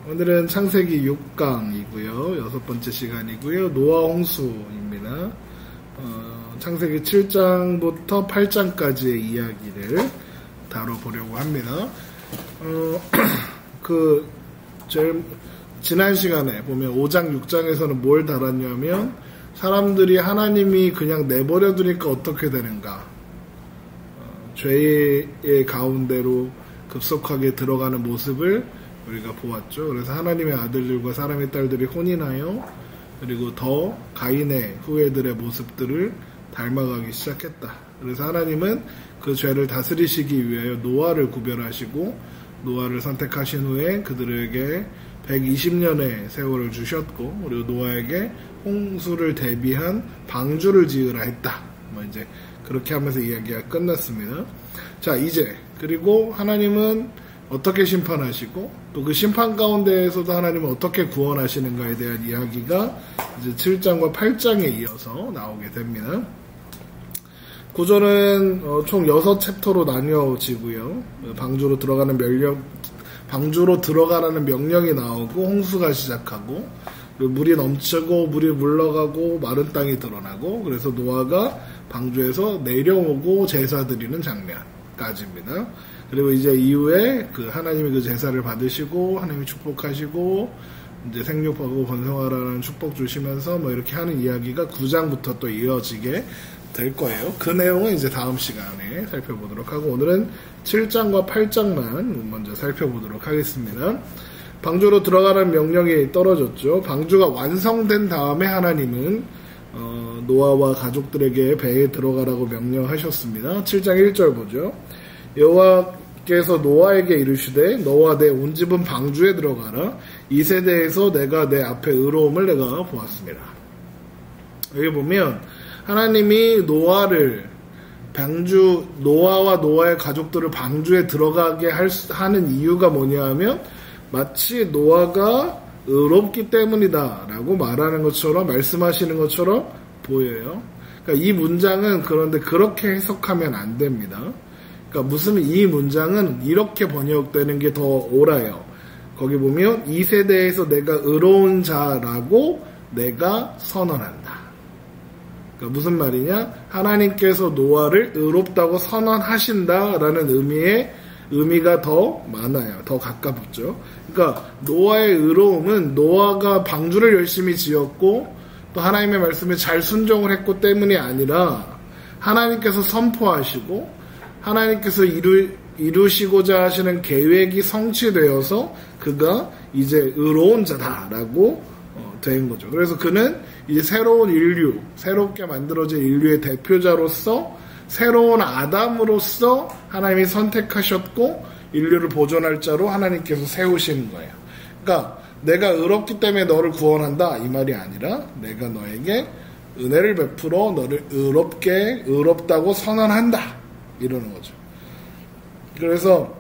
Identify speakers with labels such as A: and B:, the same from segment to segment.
A: 오늘은 창세기 6강이고요. 6번째 시간이고요. 노아 홍수입니다. 창세기 7장부터 8장까지의 이야기를 다뤄보려고 합니다. 지난 시간에 보면 5장, 6장에서는 뭘 다뤘냐면 사람들이 하나님이 그냥 내버려 두니까 어떻게 되는가. 죄의 가운데로 급속하게 들어가는 모습을 우리가 보았죠. 그래서 하나님의 아들들과 사람의 딸들이 혼인하여 그리고 더 가인의 후예들의 모습들을 닮아가기 시작했다. 그래서 하나님은 그 죄를 다스리시기 위하여 노아를 구별하시고 노아를 선택하신 후에 그들에게 120년의 세월을 주셨고 그리고 노아에게 홍수를 대비한 방주를 지으라 했다. 이제 그렇게 하면서 이야기가 끝났습니다. 자, 이제 그리고 하나님은 어떻게 심판하시고 또 그 심판 가운데에서도 하나님은 어떻게 구원하시는가에 대한 이야기가 이제 7장과 8장에 이어서 나오게 됩니다. 구절은 총 6챕터로 나뉘어지고요. 방주로 들어가라는 명령이 나오고 홍수가 시작하고 그리고 물이 넘치고 물이 물러가고 마른 땅이 드러나고 그래서 노아가 방주에서 내려오고 제사 드리는 장면까지입니다. 그리고 이제 이후에 하나님이 그 제사를 받으시고 하나님이 축복하시고 이제 생육하고 번성하라는 축복 주시면서 이렇게 하는 이야기가 9장부터 또 이어지게 될 거예요. 그 내용은 이제 다음 시간에 살펴보도록 하고 오늘은 7장과 8장만 먼저 살펴보도록 하겠습니다. 방주로 들어가라는 명령이 떨어졌죠. 방주가 완성된 다음에 하나님은 노아와 가족들에게 배에 들어가라고 명령하셨습니다. 7장 1절 보죠. 여호와께서 노아에게 이르시되 너와 내 온 집은 방주에 들어가라. 이 세대에서 내가 내 앞에 의로움을 내가 보았습니다. 여기 보면 하나님이 노아와 노아의 가족들을 방주에 들어가게 하는 이유가 뭐냐 하면 마치 노아가 의롭기 때문이다 라고 말씀하시는 것처럼 보여요. 그러니까 이 문장은 그런데 그렇게 해석하면 안 됩니다. 그러니까 이 문장은 이렇게 번역되는 게 더 옳아요. 거기 보면 이 세대에서 내가 의로운 자라고 내가 선언한다. 그러니까 무슨 말이냐? 하나님께서 노아를 의롭다고 선언하신다라는 의미가 더 많아요. 더 가깝죠. 그러니까 노아의 의로움은 노아가 방주를 열심히 지었고 또 하나님의 말씀에 잘 순종을 했고 때문이 아니라 하나님께서 선포하시고 하나님께서 이루시고자 하시는 계획이 성취되어서 그가 이제 의로운 자다라고 된 거죠. 그래서 그는 이제 새롭게 만들어진 인류의 대표자로서 새로운 아담으로서 하나님이 선택하셨고 인류를 보존할 자로 하나님께서 세우신 거예요. 그러니까 내가 의롭기 때문에 너를 구원한다 이 말이 아니라 내가 너에게 은혜를 베풀어 너를 의롭다고 선언한다 이러는 거죠. 그래서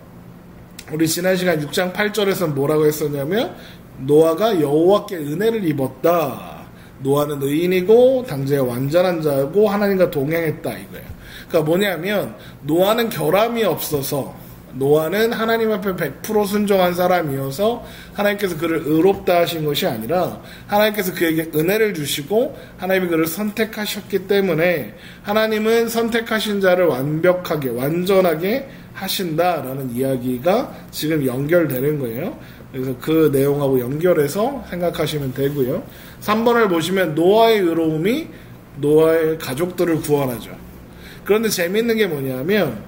A: 우리 지난 시간 6장 8절에서는 뭐라고 했었냐면 노아가 여호와께 은혜를 입었다. 노아는 의인이고 당대의 완전한 자고 하나님과 동행했다 이거예요. 그러니까 뭐냐면 노아는 결함이 없어서 노아는 하나님 앞에 100% 순종한 사람이어서 하나님께서 그를 의롭다 하신 것이 아니라 하나님께서 그에게 은혜를 주시고 하나님이 그를 선택하셨기 때문에 하나님은 선택하신 자를 완전하게 하신다라는 이야기가 지금 연결되는 거예요. 그래서 그 내용하고 연결해서 생각하시면 되고요. 3번을 보시면 노아의 의로움이 노아의 가족들을 구원하죠. 그런데 재미있는 게 뭐냐면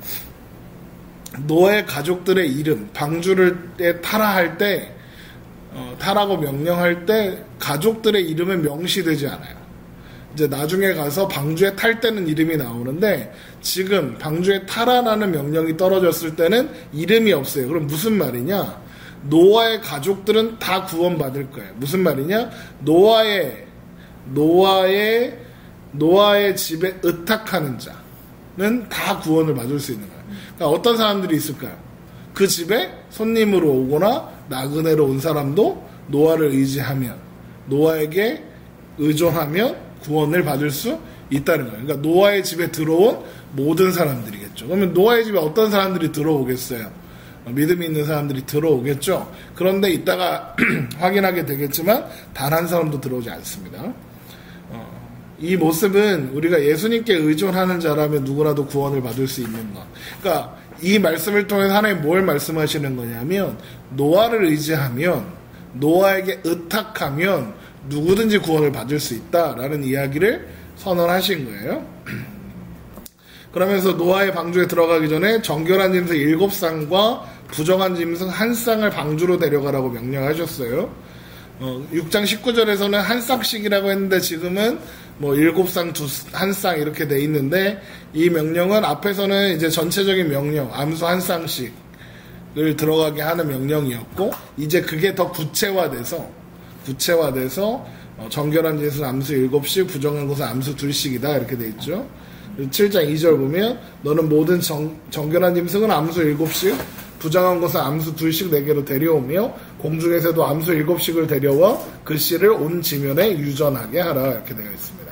A: 노아의 가족들의 이름, 방주를 타라 타라고 명령할 때 가족들의 이름은 명시되지 않아요. 이제 나중에 가서 방주에 탈 때는 이름이 나오는데 지금 방주에 타라라는 명령이 떨어졌을 때는 이름이 없어요. 그럼 무슨 말이냐? 노아의 가족들은 다 구원받을 거예요. 무슨 말이냐? 노아의 집에 의탁하는 자는 다 구원을 받을 수 있는 거예요. 그러니까 어떤 사람들이 있을까요? 그 집에 손님으로 오거나 나그네로 온 사람도 노아를 의지하면 노아에게 의존하면 구원을 받을 수 있다는 거예요. 그러니까 노아의 집에 들어온 모든 사람들이겠죠. 그러면 노아의 집에 어떤 사람들이 들어오겠어요? 믿음이 있는 사람들이 들어오겠죠. 그런데 이따가 확인하게 되겠지만 단 한 사람도 들어오지 않습니다. 이 모습은 우리가 예수님께 의존하는 자라면 누구라도 구원을 받을 수 있는 것. 그러니까 이 말씀을 통해서 하나님 뭘 말씀하시는 거냐면 노아를 의지하면 노아에게 의탁하면 누구든지 구원을 받을 수 있다라는 이야기를 선언하신 거예요. 그러면서 노아의 방주에 들어가기 전에 정결한 짐승 7쌍과 부정한 짐승 1쌍을 방주로 데려가라고 명령하셨어요. 6장 19절에서는 한 쌍씩이라고 했는데 지금은 뭐 7쌍, 1쌍 이렇게 돼 있는데 이 명령은 앞에서는 이제 전체적인 명령, 암수 1쌍씩을 들어가게 하는 명령이었고 이제 그게 더 구체화돼서 정결한 짐승 암수 7씩, 부정한 것은 암수 2씩이다 이렇게 돼 있죠. 7장 2절 보면 너는 모든 정결한 짐승은 암수 7씩, 부정한 것은 암수 2씩 4개로 데려오며 공중에서도 암수 7씩을 데려와 그 씨를 온 지면에 유전하게 하라 이렇게 되어 있습니다.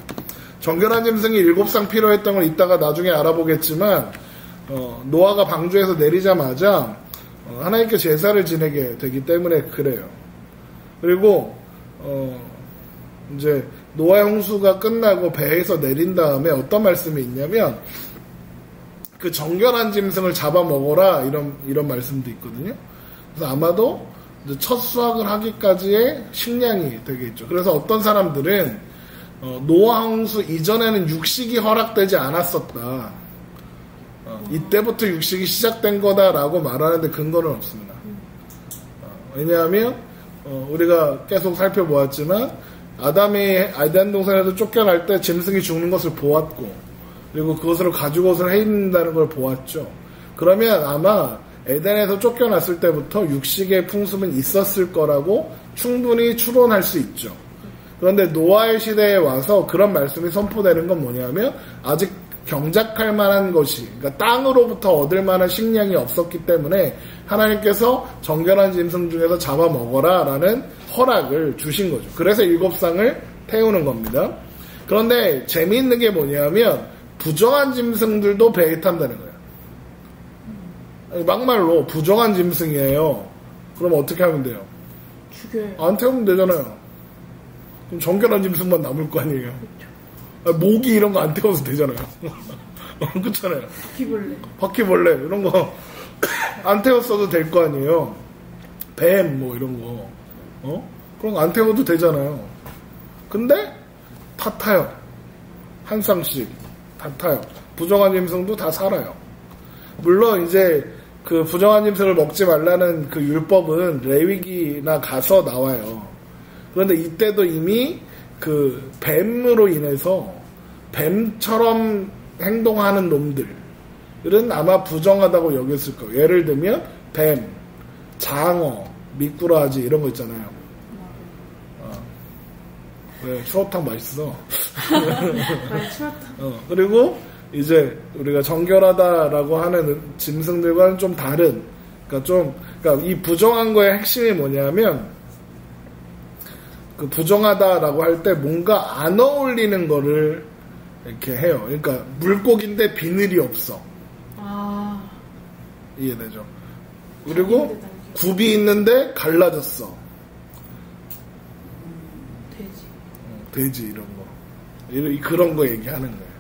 A: 정결한 짐승이 7쌍 필요했던 걸 이따가 나중에 알아보겠지만 노아가 방주에서 내리자마자 하나님께 제사를 지내게 되기 때문에 그래요. 그리고 이제 노아 홍수가 끝나고 배에서 내린 다음에 어떤 말씀이 있냐면 그 정결한 짐승을 잡아먹어라 이런 말씀도 있거든요. 그래서 아마도 이제 첫 수확을 하기까지의 식량이 되겠죠. 그래서 어떤 사람들은 노아 홍수 이전에는 육식이 허락되지 않았었다. 이때부터 육식이 시작된 거다라고 말하는데 근거는 없습니다. 왜냐하면 우리가 계속 살펴보았지만 아담이 에덴 동산에서 쫓겨날 때 짐승이 죽는 것을 보았고 그리고 그것을 가죽옷을 해입는다는 걸 보았죠. 그러면 아마 에덴에서 쫓겨났을 때부터 육식의 풍습은 있었을 거라고 충분히 추론할 수 있죠. 그런데 노아의 시대에 와서 그런 말씀이 선포되는 건 뭐냐면 아직 경작할 만한 것이 그러니까 땅으로부터 얻을 만한 식량이 없었기 때문에 하나님께서 정결한 짐승 중에서 잡아먹어라 라는 허락을 주신 거죠. 그래서 7쌍을 태우는 겁니다. 그런데 재미있는 게 뭐냐면 부정한 짐승들도 배에 탄다는 거예요. 막말로 부정한 짐승이에요. 그럼 어떻게 하면 돼요? 안 태우면 되잖아요. 그럼 정결한 짐승만 남을 거 아니에요. 모기 이런 거 안 태워도 되잖아요. 그렇잖아요. 바퀴벌레 이런 거 안 태웠어도 될 거 아니에요. 뱀 뭐 이런 거 그런 거 안 태워도 되잖아요. 근데 다 타요. 한 쌍씩 다 타요. 부정한 짐승도 다 살아요. 물론 이제 그 부정한 짐승을 먹지 말라는 그 율법은 레위기나 가서 나와요. 그런데 이때도 이미 그 뱀으로 인해서 뱀처럼 행동하는 놈들은 아마 부정하다고 여겼을 거예요. 예를 들면 뱀, 장어, 미꾸라지 이런 거 있잖아요. 왜 추어탕 맛있어. 그리고 이제 우리가 정결하다라고 하는 짐승들과는 좀 다른 그러니까 이 부정한 거의 핵심이 뭐냐면 그 부정하다라고 할 때 뭔가 안 어울리는 거를 이렇게 해요. 그러니까 물고기인데 비늘이 없어. 이해되죠? 그리고 굽이 있는데 갈라졌어. 돼지 이런 거. 그런 거 얘기하는 거예요.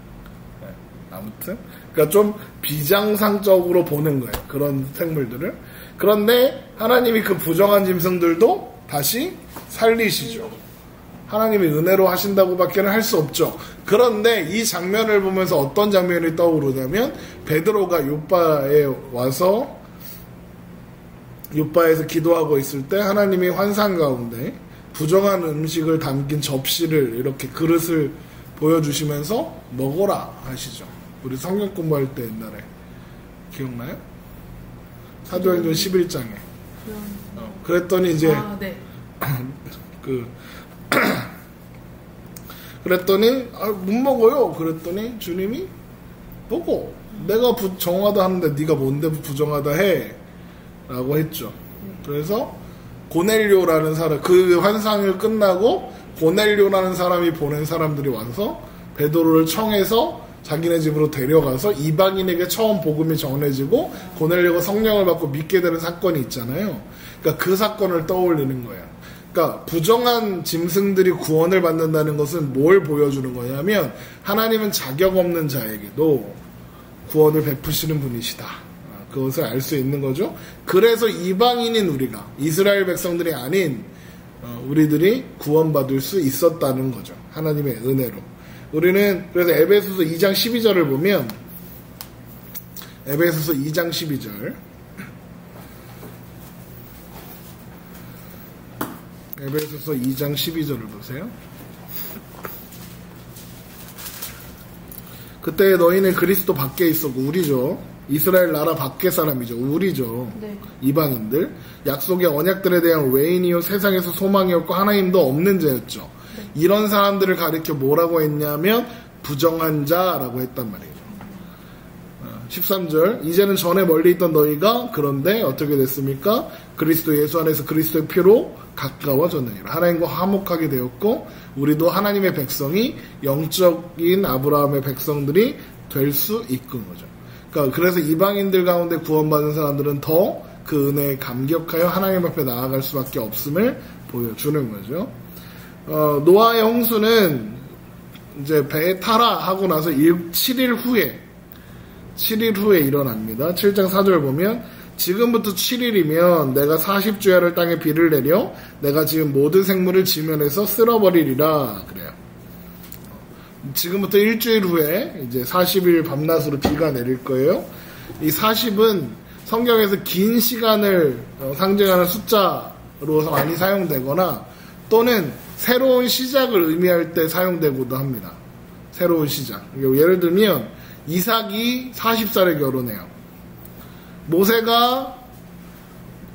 A: 네. 아무튼 그러니까 좀 비정상적으로 보는 거예요. 그런 생물들을. 그런데 하나님이 그 부정한 짐승들도 다시 살리시죠. 하나님이 은혜로 하신다고밖에 할 수 없죠. 그런데 이 장면을 보면서 어떤 장면이 떠오르냐면 베드로가 요바에 와서 요바에서 기도하고 있을 때 하나님이 환상 가운데 부정한 음식을 담긴 접시를 이렇게 그릇을 보여주시면서 먹어라 하시죠. 우리 성경 공부할 때 옛날에 기억나요? 사도행전 11장에 그랬더니 이제
B: 네.
A: 그랬더니 못 먹어요. 그랬더니 주님이 먹어. 내가 정하다 하는데 네가 뭔데 부정하다 해 라고 했죠. 그래서 고넬료라는 사람 그 환상을 끝나고 고넬료라는 사람이 보낸 사람들이 와서 베드로를 청해서 자기네 집으로 데려가서 이방인에게 처음 복음이 전해지고 고넬료가 성령을 받고 믿게 되는 사건이 있잖아요. 그러니까 그 사건을 떠올리는 거예요. 그러니까 부정한 짐승들이 구원을 받는다는 것은 뭘 보여주는 거냐면 하나님은 자격 없는 자에게도 구원을 베푸시는 분이시다. 그것을 알 수 있는 거죠. 그래서 이방인인 우리가 이스라엘 백성들이 아닌 우리들이 구원받을 수 있었다는 거죠. 하나님의 은혜로. 우리는 그래서 에베소서 2장 12절을 보면 에베소서 2장 12절 에베소서 2장 12절을 보세요. 그때 너희는 그리스도 밖에 있었고 우리죠. 이스라엘 나라 밖의 사람이죠. 우리죠. 네. 이방인들. 약속의 언약들에 대한 외인이요 세상에서 소망이 없고 하나님도 없는 자였죠. 네. 이런 사람들을 가리켜 뭐라고 했냐면 부정한 자라고 했단 말이에요. 13절 이제는 전에 멀리 있던 너희가 그런데 어떻게 됐습니까? 그리스도 예수 안에서 그리스도의 피로 가까워졌느니라. 하나님과 화목하게 되었고 우리도 하나님의 백성이 영적인 아브라함의 백성들이 될 수 있는 거죠. 그러니까 그래서 이방인들 가운데 구원받은 사람들은 더 그 은혜에 감격하여 하나님 앞에 나아갈 수밖에 없음을 보여주는 거죠. 노아의 홍수는 이제 배에 타라 하고 나서 7일 후에 일어납니다. 7장 4절 보면 지금부터 7일이면 내가 40주야를 땅에 비를 내려 내가 지금 모든 생물을 지면에서 쓸어버리리라 그래요. 지금부터 일주일 후에 이제 40일 밤낮으로 비가 내릴 거예요. 이 40은 성경에서 긴 시간을 상징하는 숫자로 많이 사용되거나 또는 새로운 시작을 의미할 때 사용되고도 합니다. 새로운 시작. 예를 들면 이삭이 40살에 결혼해요. 모세가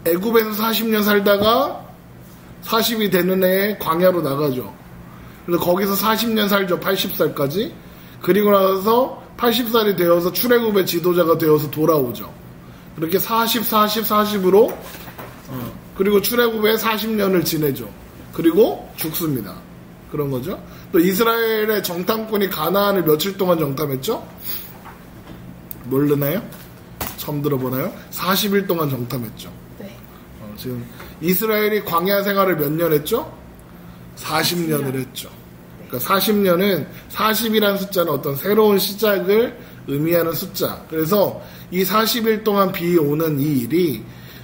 A: 애굽에서 40년 살다가 40이 되는 해에 광야로 나가죠. 그래서 거기서 40년 살죠. 80살까지. 그리고 나서 80살이 되어서 출애굽의 지도자가 되어서 돌아오죠. 그렇게 40으로 그리고 출애굽에 40년을 지내죠. 그리고 죽습니다. 그런 거죠. 또 이스라엘의 정탐꾼이 가나안을 며칠 동안 정탐했죠? 모르나요? 처음 들어보나요? 40일 동안 정탐했죠. 네. 지금 이스라엘이 광야 생활을 몇 년 했죠? 40년을 했죠. 그러니까 40년은 40이라는 숫자는 어떤 새로운 시작을 의미하는 숫자. 그래서 이 40일 동안 비 오는 이 일이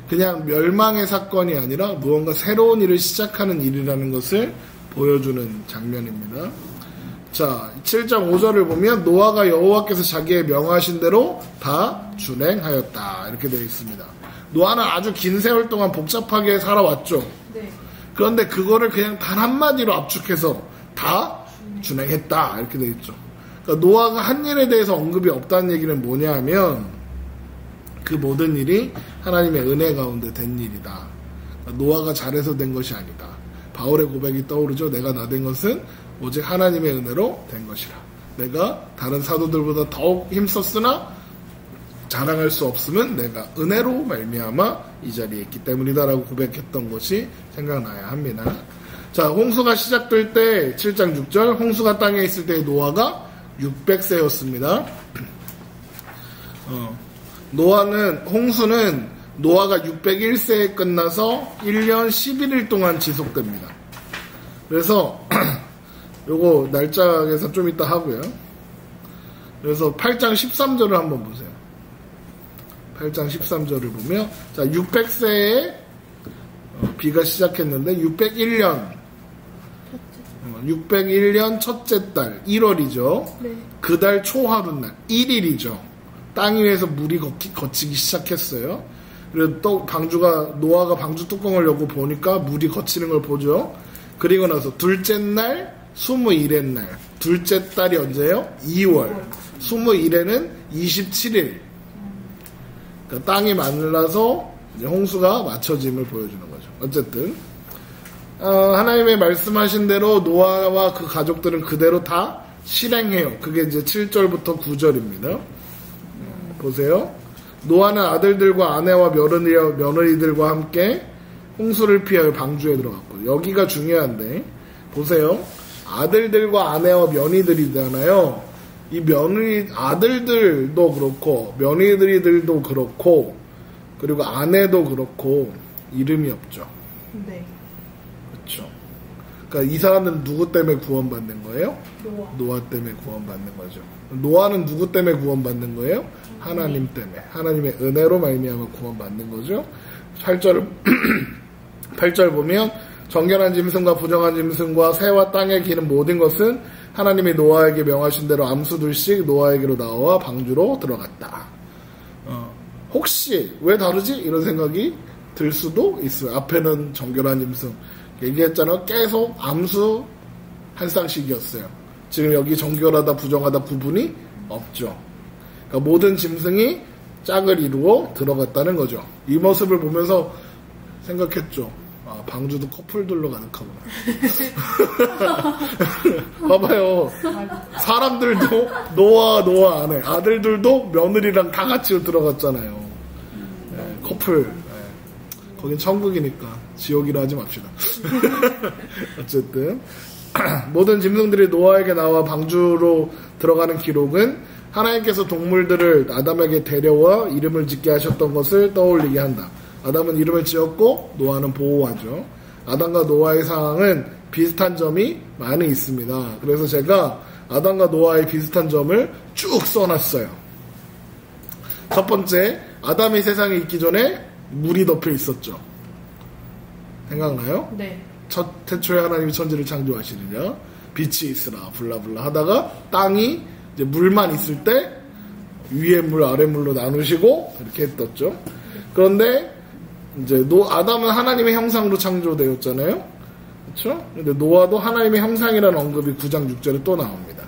A: 그냥 멸망의 사건이 아니라 무언가 새로운 일을 시작하는 일이라는 것을 보여주는 장면입니다. 자, 7장 5절을 보면 노아가 여호와께서 자기의 명하신 대로 다 준행하였다. 이렇게 되어 있습니다. 노아는 아주 긴 세월 동안 복잡하게 살아왔죠. 네. 그런데 그거를 그냥 단 한마디로 압축해서 다 준행했다. 이렇게 되어 있죠. 그러니까 노아가 한 일에 대해서 언급이 없다는 얘기는 뭐냐 하면 그 모든 일이 하나님의 은혜 가운데 된 일이다. 그러니까 노아가 잘해서 된 것이 아니다. 바울의 고백이 떠오르죠. 내가 나 된 것은 오직 하나님의 은혜로 된 것이라. 내가 다른 사도들보다 더욱 힘썼으나 자랑할 수 없음은 내가 은혜로 말미암아 이 자리에 있기 때문이다라고 고백했던 것이 생각나야 합니다. 자, 홍수가 시작될 때 7장 6절 홍수가 땅에 있을 때 노아가 600세였습니다. 홍수는 노아가 601세에 끝나서 1년 11일 동안 지속됩니다. 그래서 요거 날짜에서 좀 이따 하고요. 그래서 8장 13절을 한번 보세요. 8장 13절을 보면 자 600세에 비가 시작했는데 601년 첫째 달 1월이죠. 네. 그 달 초하룻날 1일이죠. 땅 위에서 물이 거치기 시작했어요. 그리고 또 노아가 방주 뚜껑을 열고 보니까 물이 거치는 걸 보죠. 그리고 나서 둘째 날 21의 날 둘째 달이 언제예요? 2월 21에는 27일 그러니까 땅이 말라서 이제 홍수가 맞춰짐을 보여주는 거죠. 어쨌든 하나님의 말씀하신 대로 노아와 그 가족들은 그대로 다 실행해요. 그게 이제 7절부터 9절입니다. 보세요. 노아는 아들들과 아내와 며느리들과 함께 홍수를 피하여 방주에 들어갔고 여기가 중요한데 보세요. 아들들과 아내와 며느리들이잖아요. 이 며느리 아들들도 그렇고 며느리들도 그렇고 그리고 아내도 그렇고 이름이 없죠.
B: 네.
A: 그렇죠. 그러니까 이 사람들은 누구 때문에 구원받는 거예요?
B: 노아
A: 때문에 구원받는 거죠. 노아는 누구 때문에 구원받는 거예요? 하나님 때문에. 하나님의 은혜로 말미암아 구원받는 거죠. 8절 보면 정결한 짐승과 부정한 짐승과 새와 땅에 기는 모든 것은 하나님이 노아에게 명하신 대로 암수둘씩 노아에게로 나와 방주로 들어갔다. 혹시 왜 다르지? 이런 생각이 들 수도 있어요. 앞에는 정결한 짐승 얘기했잖아요. 계속 암수 한 쌍씩이었어요. 지금 여기 정결하다 부정하다 구분이 없죠. 그러니까 모든 짐승이 짝을 이루어 들어갔다는 거죠. 이 모습을 보면서 생각했죠. 아, 방주도 커플들로 가득하구나. 봐봐요. 사람들도 노아 아내 아들들도 며느리랑 다 같이 들어갔잖아요. 네, 커플. 네. 거긴 천국이니까 지옥이라 하지 맙시다. 어쨌든 모든 짐승들이 노아에게 나와 방주로 들어가는 기록은 하나님께서 동물들을 아담에게 데려와 이름을 짓게 하셨던 것을 떠올리게 한다. 아담은 이름을 지었고 노아는 보호하죠. 아담과 노아의 상황은 비슷한 점이 많이 있습니다. 그래서 제가 아담과 노아의 비슷한 점을 쭉 써놨어요. 첫 번째, 아담이 세상에 있기 전에 물이 덮여 있었죠. 생각나요?
B: 네.
A: 태초에 하나님이 천지를 창조하시느냐, 빛이 있으라 블라블라 하다가 땅이 이제 물만 있을 때 위에 물 아래 물로 나누시고 이렇게 했었죠. 그런데 이제 아담은 하나님의 형상으로 창조되었잖아요. 그렇죠? 근데 노아도 하나님의 형상이라는 언급이 9장 6절에 또 나옵니다.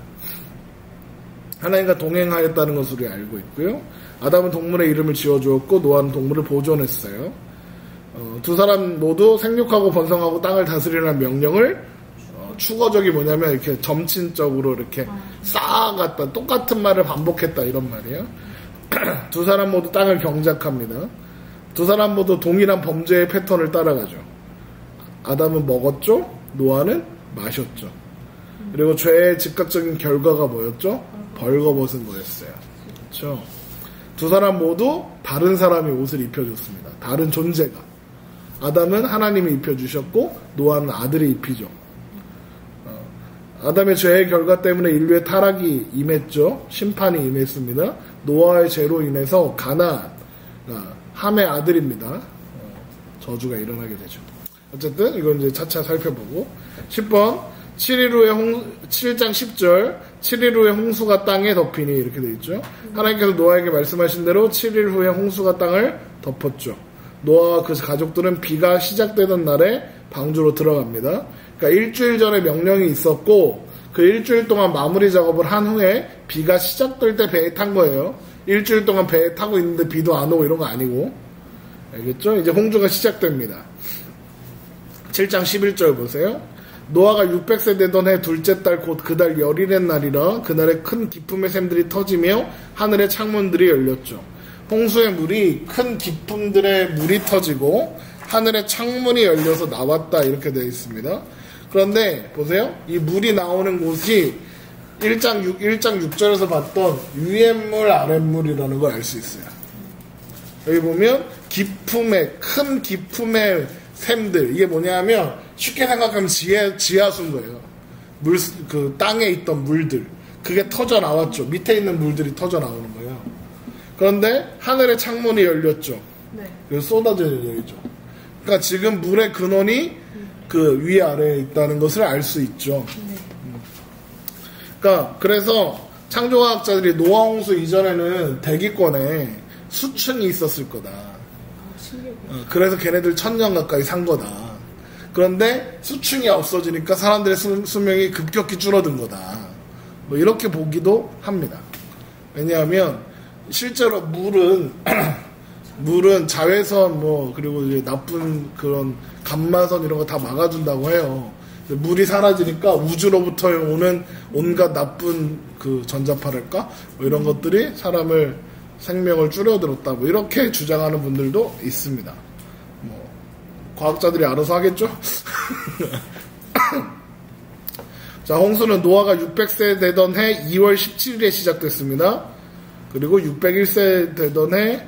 A: 하나님과 동행하였다는 것으로 알고 있고요. 아담은 동물의 이름을 지어주었고 노아는 동물을 보존했어요. 두 사람 모두 생육하고 번성하고 땅을 다스리라는 명령을 추가적이 뭐냐면 이렇게 점친적으로 이렇게 쌓아갔다 똑같은 말을 반복했다 이런 말이에요. 두 사람 모두 땅을 경작합니다. 두 사람 모두 동일한 범죄의 패턴을 따라가죠. 아담은 먹었죠. 노아는 마셨죠. 그리고 죄의 즉각적인 결과가 뭐였죠? 벌거벗은 거였어요. 그렇죠? 두 사람 모두 다른 사람이 옷을 입혀줬습니다. 다른 존재가. 아담은 하나님이 입혀주셨고 노아는 아들이 입히죠. 아담의 죄의 결과 때문에 인류의 타락이 임했죠. 심판이 임했습니다. 노아의 죄로 인해서 가나안, 함의 아들입니다. 저주가 일어나게 되죠. 어쨌든 이건 이제 차차 살펴보고 10번 7장 10절 7일 후에 홍수가 땅에 덮이니 이렇게 되어 있죠. 하나님께서 노아에게 말씀하신 대로 7일 후에 홍수가 땅을 덮었죠. 노아와 그 가족들은 비가 시작되던 날에 방주로 들어갑니다. 그러니까 일주일 전에 명령이 있었고 그 일주일 동안 마무리 작업을 한 후에 비가 시작될 때 배에 탄 거예요. 일주일 동안 배에 타고 있는데 비도 안 오고 이런 거 아니고. 알겠죠? 이제 홍수가 시작됩니다. 7장 11절 보세요. 노아가 600세 되던 해 둘째 달 곧 그달 열일의 날이라 그날에 큰 기품의 샘들이 터지며 하늘의 창문들이 열렸죠. 홍수의 물이 큰 기품들의 물이 터지고 하늘의 창문이 열려서 나왔다 이렇게 되어 있습니다. 그런데 보세요. 이 물이 나오는 곳이 1장 6절에서 봤던 위에물 아랫물이라는 걸 알 수 있어요. 여기 보면 큰 기품의 샘들 이게 뭐냐면 쉽게 생각하면 지하수인 거예요. 그 땅에 있던 물들 그게 터져 나왔죠. 밑에 있는 물들이 터져 나오는 거예요. 그런데 하늘의 창문이 열렸죠. 네. 그래서 쏟아져 내리죠. 그러니까 지금 물의 근원이 그 위아래에 있다는 것을 알 수 있죠. 네. 그러니까 그래서 창조과학자들이 노아홍수 이전에는 대기권에 수층이 있었을 거다. 그래서 걔네들 1000년 가까이 산 거다. 그런데 수층이 없어지니까 사람들의 수명이 급격히 줄어든 거다. 뭐 이렇게 보기도 합니다. 왜냐하면 실제로 물은 자외선 그리고 이제 나쁜 그런 감마선 이런 거 다 막아준다고 해요. 물이 사라지니까 우주로부터 오는 온갖 나쁜 그 전자파랄까 이런 것들이 사람을 생명을 줄여들었다 이렇게 주장하는 분들도 있습니다. 과학자들이 알아서 하겠죠. 자, 홍수는 노아가 600세 되던 해 2월 17일에 시작됐습니다. 그리고 601세 되던 해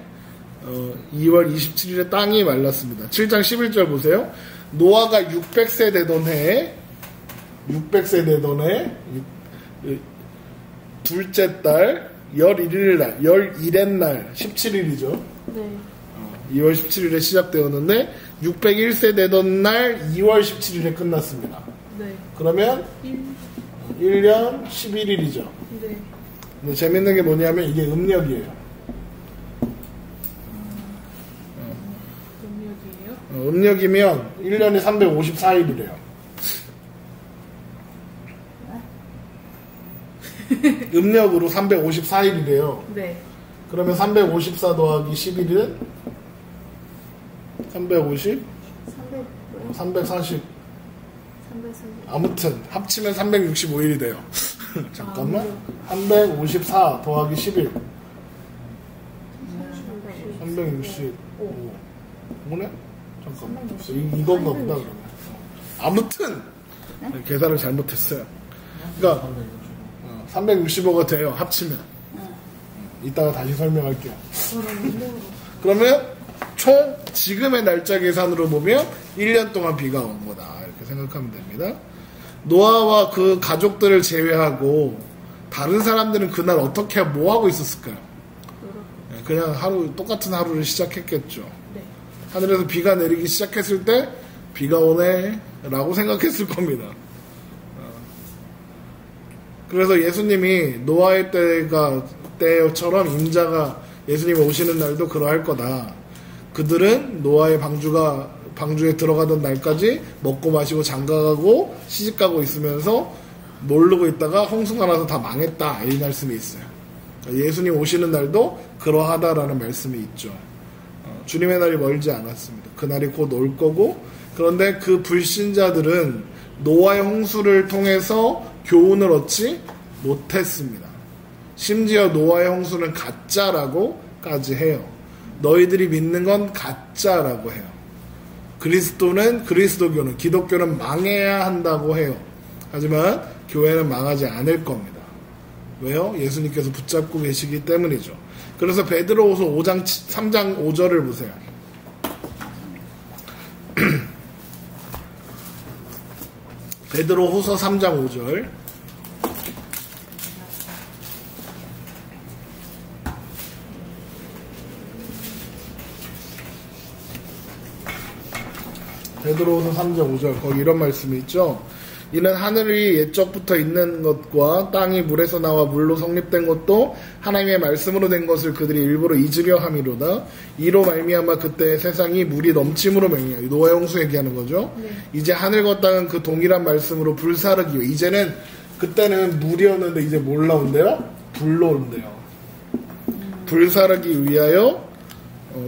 A: 2월 27일에 땅이 말랐습니다. 7장 11절 보세요. 노아가 600세 되던 해 둘째 달 11일 날 17일이죠.
B: 네.
A: 2월 17일에 시작되었는데 601세 되던 날 2월 17일에 끝났습니다.
B: 네.
A: 그러면 1년 11일이죠.
B: 네.
A: 근데 재밌는 게 뭐냐면 이게 음력이에요.
B: 음력이에요?
A: 음력이면 1년이 354일이래요. 음력으로 354일이래요.
B: 네.
A: 그러면 354 더하기 11은 350? 340. 아무튼 합치면 365일이 돼요. 잠깐만. 354 더하기 11. 365. 뭐네? 잠깐만. 이건가 보다 그러면. 아무튼 계산을 잘못했어요. 그러니까 365가 돼요. 합치면. 이따가 다시 설명할게요. 그러면 총 지금의 날짜 계산으로 보면 1년 동안 비가 온 거다. 이렇게 생각하면 됩니다. 노아와 그 가족들을 제외하고 다른 사람들은 그날 어떻게 뭐 하고 있었을까요? 그냥 똑같은 하루를 시작했겠죠.
B: 네.
A: 하늘에서 비가 내리기 시작했을 때 비가 오네 라고 생각했을 겁니다. 그래서 예수님이 노아의 때처럼 임자가 예수님이 오시는 날도 그러할 거다. 그들은 노아의 방주에 들어가던 날까지 먹고 마시고 장가가고 시집가고 있으면서 모르고 있다가 홍수가 나서 다 망했다. 이 말씀이 있어요. 예수님 오시는 날도 그러하다라는 말씀이 있죠. 주님의 날이 멀지 않았습니다. 그 날이 곧 올 거고, 그런데 그 불신자들은 노아의 홍수를 통해서 교훈을 얻지 못했습니다. 심지어 노아의 홍수는 가짜라고까지 해요. 너희들이 믿는 건 가짜라고 해요. 그리스도교는, 기독교는 망해야 한다고 해요. 하지만 교회는 망하지 않을 겁니다. 왜요? 예수님께서 붙잡고 계시기 때문이죠. 그래서 베드로후서 3장 5절을 보세요. 베드로후서 3장 5절. 베드로후서 3장 5절. 거기 이런 말씀이 있죠. 이는 하늘이 옛적부터 있는 것과 땅이 물에서 나와 물로 성립된 것도 하나님의 말씀으로 된 것을 그들이 일부러 잊으려 함이로다. 이로 말미암아 그때 세상이 물이 넘침으로 맹렬. 노아의 홍수 얘기하는 거죠. 네. 이제 하늘과 땅은 그 동일한 말씀으로 불사르기 위해. 이제는 그때는 물이었는데 이제 뭘 나온대요? 불로 온대요. 불사르기 위하여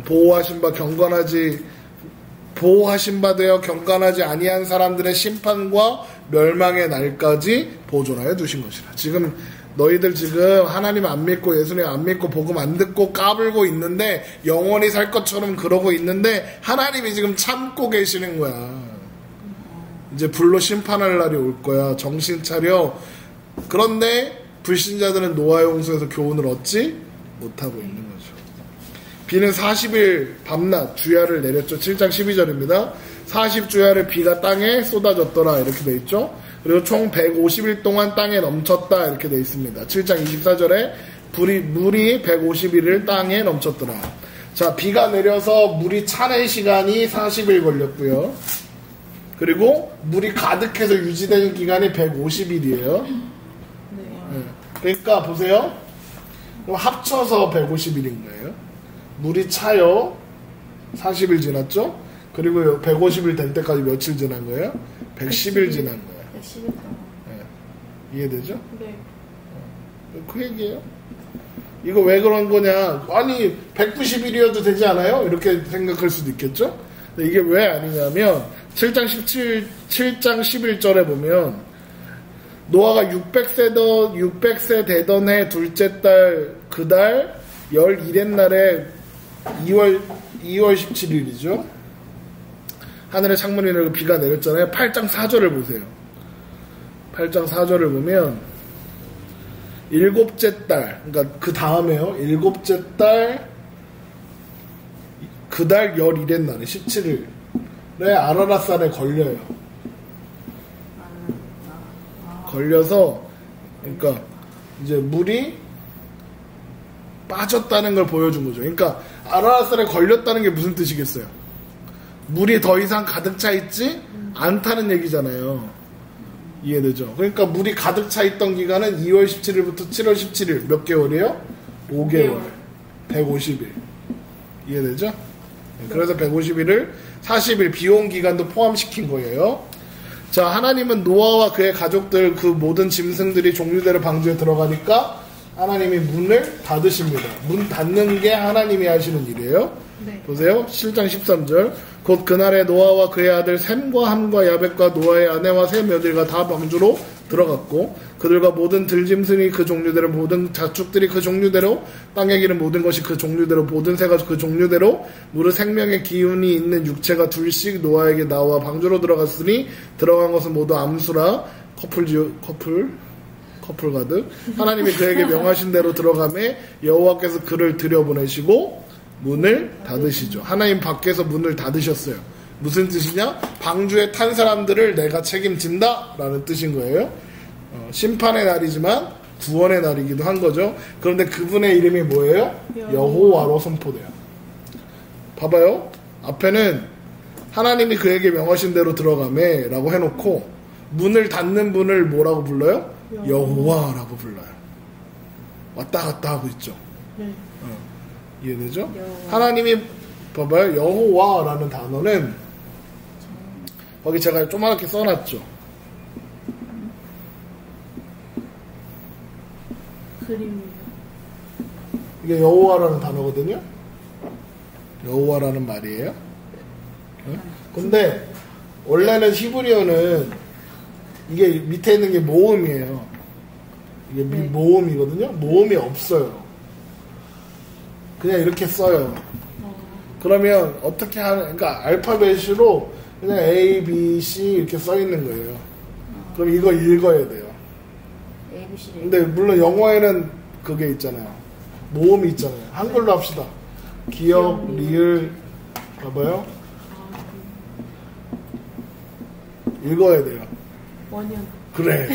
A: 보호하신 바 되어 경건하지 아니한 사람들의 심판과 멸망의 날까지 보존하여 두신 것이라. 지금 너희들 지금 하나님 안 믿고 예수님 안 믿고 복음 안 듣고 까불고 있는데 영원히 살 것처럼 그러고 있는데 하나님이 지금 참고 계시는 거야. 이제 불로 심판할 날이 올 거야. 정신 차려. 그런데 불신자들은 노아의 홍수에서 교훈을 얻지 못하고 있는 거죠. 비는 40일 밤낮 주야를 내렸죠. 7장 12절입니다. 40주야를 비가 땅에 쏟아졌더라. 이렇게 돼 있죠. 그리고 총 150일 동안 땅에 넘쳤다. 이렇게 돼 있습니다. 7장 24절에 물이 150일을 땅에 넘쳤더라. 자, 비가 내려서 물이 차는 시간이 40일 걸렸고요. 그리고 물이 가득해서 유지되는 기간이 150일이에요. 네. 그러니까 보세요. 그럼 합쳐서 150일인 거예요. 물이 차요. 40일 지났죠? 그리고 150일 될 때까지 며칠 지난 거예요? 110일 지난 거예요.
B: 110일 동안.
A: 네. 이해되죠?
B: 네.
A: 그 얘기예요. 이거 왜 그런 거냐? 아니 190일이어도 되지 않아요? 이렇게 생각할 수도 있겠죠? 근데 이게 왜 아니냐면 7장 11절에 보면 노아가 600세 되던 해 둘째 달 그달 11일 날에 2월 17일이죠. 하늘에 창문이 열리고 비가 내렸잖아요. 8장 4절을 보세요. 8장 4절을 보면 일곱째 달, 그러니까 그 다음에요. 일곱째 달, 그 달 11일의 날에 17일에 아라랏산에 걸려요. 걸려서, 그러니까 이제 물이 빠졌다는 걸 보여준 거죠. 그러니까 아라랏산에 걸렸다는 게 무슨 뜻이겠어요? 물이 더 이상 가득 차 있지 않다는 얘기잖아요. 이해되죠? 그러니까 물이 가득 차 있던 기간은 2월 17일부터 7월 17일 몇 개월이에요? 5개월. 150일. 이해되죠? 네, 그래서 150일을 40일 비온 기간도 포함시킨 거예요. 자, 하나님은 노아와 그의 가족들 그 모든 짐승들이 종류대로 방주에 들어가니까 하나님이 문을 닫으십니다. 문 닫는 게 하나님이 하시는 일이에요. 네. 보세요. 7장 13절. 곧 그날에 노아와 그의 아들 셈과 함과 야벳과 노아의 아내와 세 며느리가 다 방주로 들어갔고 그들과 모든 들짐승이 그 종류대로 모든 자축들이 그 종류대로 땅에 기는 모든 것이 그 종류대로 모든 새가 그 종류대로 무릇 생명의 기운이 있는 육체가 둘씩 노아에게 나와 방주로 들어갔으니 들어간 것은 모두 암수라 커플 가득 하나님이 그에게 명하신 대로 들어가매 여호와께서 그를 들여보내시고 문을 닫으시죠. 하나님 밖에서 문을 닫으셨어요. 무슨 뜻이냐? 방주에 탄 사람들을 내가 책임진다 라는 뜻인 거예요. 심판의 날이지만 구원의 날이기도 한 거죠. 그런데 그분의 이름이 뭐예요? 여호와로 선포돼요. 봐봐요. 앞에는 하나님이 그에게 명하신 대로 들어가매 라고 해놓고 문을 닫는 분을 뭐라고 불러요? 여호와라고 불러요. 왔다 갔다 하고 있죠. 이해되죠? 하나님이 봐봐요. 여호와라는 단어는 거기 제가 조그맣게 써놨죠.
B: 그림이요.
A: 이게 여호와라는 단어거든요. 여호와라는 말이에요. 근데 원래는 히브리어는 이게 밑에 있는 게 모음이에요. 이게 모음이거든요. 모음이 없어요. 그냥 이렇게 써요. 그러면 어떻게 하는, 그러니까 알파벳으로 그냥 A, B, C 이렇게 써 있는 거예요. 그럼 이거 읽어야 돼요. 근데 물론 영어에는 그게 있잖아요. 모음이 있잖아요. 한글로 합시다. 기역, 리을, 봐봐요. 읽어야 돼요.
B: 원형.
A: 그래.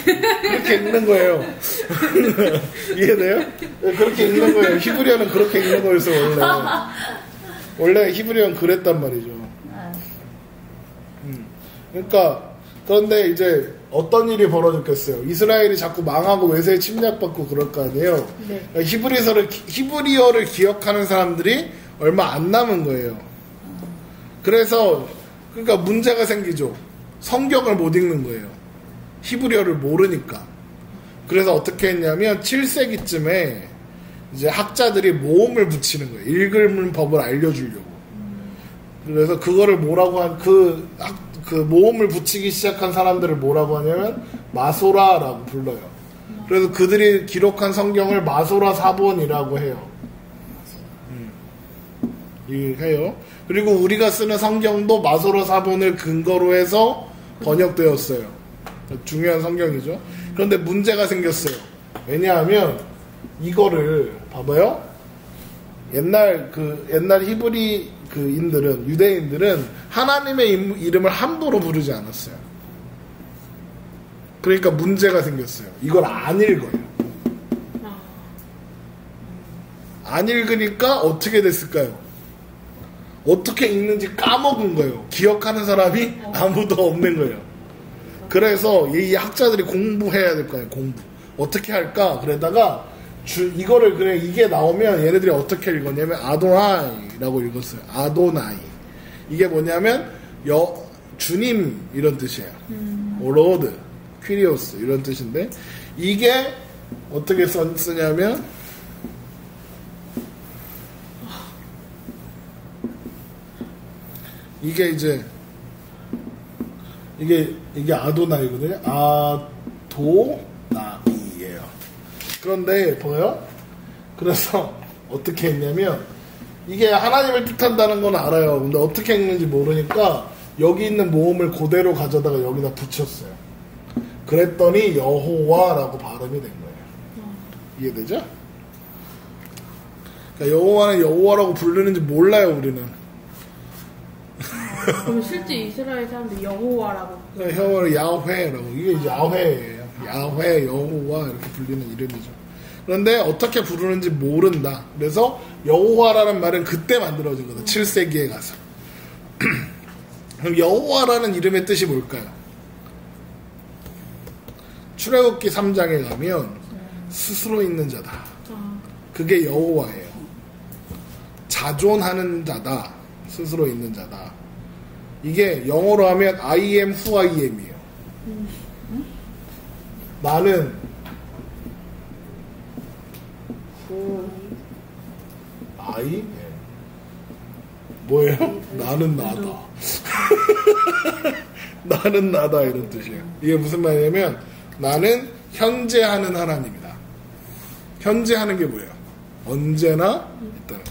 A: 그렇게 읽는 거예요. 이해돼요? 그렇게 읽는 거예요. 히브리어는 그렇게 읽는 거였어, 원래 히브리어는 그랬단 말이죠. 그러니까, 그런데 이제 어떤 일이 벌어졌겠어요? 이스라엘이 자꾸 망하고 외세에 침략받고 그럴 거 아니에요? 네. 히브리어를 기억하는 사람들이 얼마 안 남은 거예요. 그래서, 그러니까 문제가 생기죠. 성경을 못 읽는 거예요. 히브리어를 모르니까. 그래서 어떻게 했냐면 7세기쯤에 이제 학자들이 모음을 붙이는 거예요. 읽는 법을 알려주려고. 그래서 그거를 뭐라고 그 모음을 붙이기 시작한 사람들을 뭐라고 하냐면 마소라라고 불러요. 그래서 그들이 기록한 성경을 마소라 사본이라고 해요. 해요. 그리고 우리가 쓰는 성경도 마소라 사본을 근거로 해서 번역되었어요. 중요한 성경이죠. 그런데 문제가 생겼어요. 왜냐하면 이거를 봐봐요. 옛날 히브리 유대인들은 하나님의 이름을 함부로 부르지 않았어요. 그러니까 문제가 생겼어요. 이걸 안 읽어요. 안 읽으니까 어떻게 됐을까요? 어떻게 읽는지 까먹은 거예요. 기억하는 사람이 아무도 없는 거예요. 그래서 이 학자들이 공부해야 될 거 아니에요. 공부. 어떻게 할까? 그러다가 이거를 그래 이게 나오면 얘네들이 어떻게 읽었냐면 아도나이라고 읽었어요. 아도나이. 이게 뭐냐면 주님 이런 뜻이에요. 로드, 퀴리오스 이런 뜻인데 이게 어떻게 쓰냐면 이게 이제 이게 아도나이거든요. 아도나이예요. 그런데 보여요? 그래서 어떻게 했냐면 이게 하나님을 뜻한다는 건 알아요. 근데 어떻게 읽는지 모르니까 여기 있는 모음을 그대로 가져다가 여기다 붙였어요. 그랬더니 여호와라고 발음이 된 거예요. 이해되죠? 그러니까 여호와는 여호와라고 부르는지 몰라요, 우리는.
B: 그럼 실제 이스라엘 사람들이 여호와라고.
A: 여호와를 야훼라고. 이게 야훼예요. 야훼, 여호와 이렇게 불리는 이름이죠. 그런데 어떻게 부르는지 모른다. 그래서 여호와라는 말은 그때 만들어진 거다. 7세기에 가서. 그럼 여호와라는 이름의 뜻이 뭘까요? 출애굽기 3장에 가면 스스로 있는 자다. 그게 여호와예요. 자존하는 자다. 스스로 있는 자다. 이게 영어로 하면 I am who I am이에요. 나는 I 뭐예요? 나는 나다. 나는 나다 이런 뜻이에요. 이게 무슨 말이냐면 나는 현재 하는 하나님이다. 현재 하는 게 뭐예요? 언제나 일단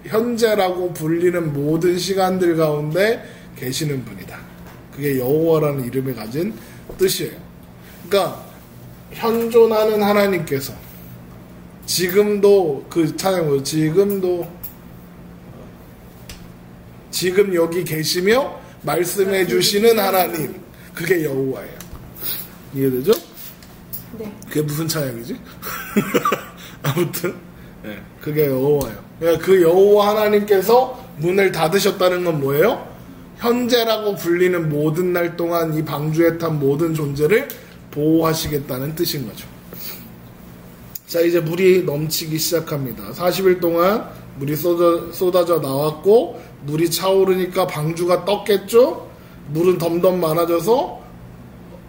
A: 현재라고 불리는 모든 시간들 가운데 계시는 분이다. 그게 여호와라는 이름을 가진 뜻이에요. 그러니까 현존하는 하나님께서 지금도 그 찬양 뭐예요? 지금 여기 계시며 말씀해 주시는 하나님, 그게 여호와예요. 이해되죠?
B: 네.
A: 그게 무슨 찬양이지? 아무튼 네, 그게 여호와예요. 그러니까 그 여호와 하나님께서 문을 닫으셨다는 건 뭐예요? 현재라고 불리는 모든 날 동안 이 방주에 탄 모든 존재를 보호하시겠다는 뜻인 거죠. 자, 이제 물이 넘치기 시작합니다. 40일 동안 물이 쏟아져 나왔고 물이 차오르니까 방주가 떴겠죠? 물은 덤덤 많아져서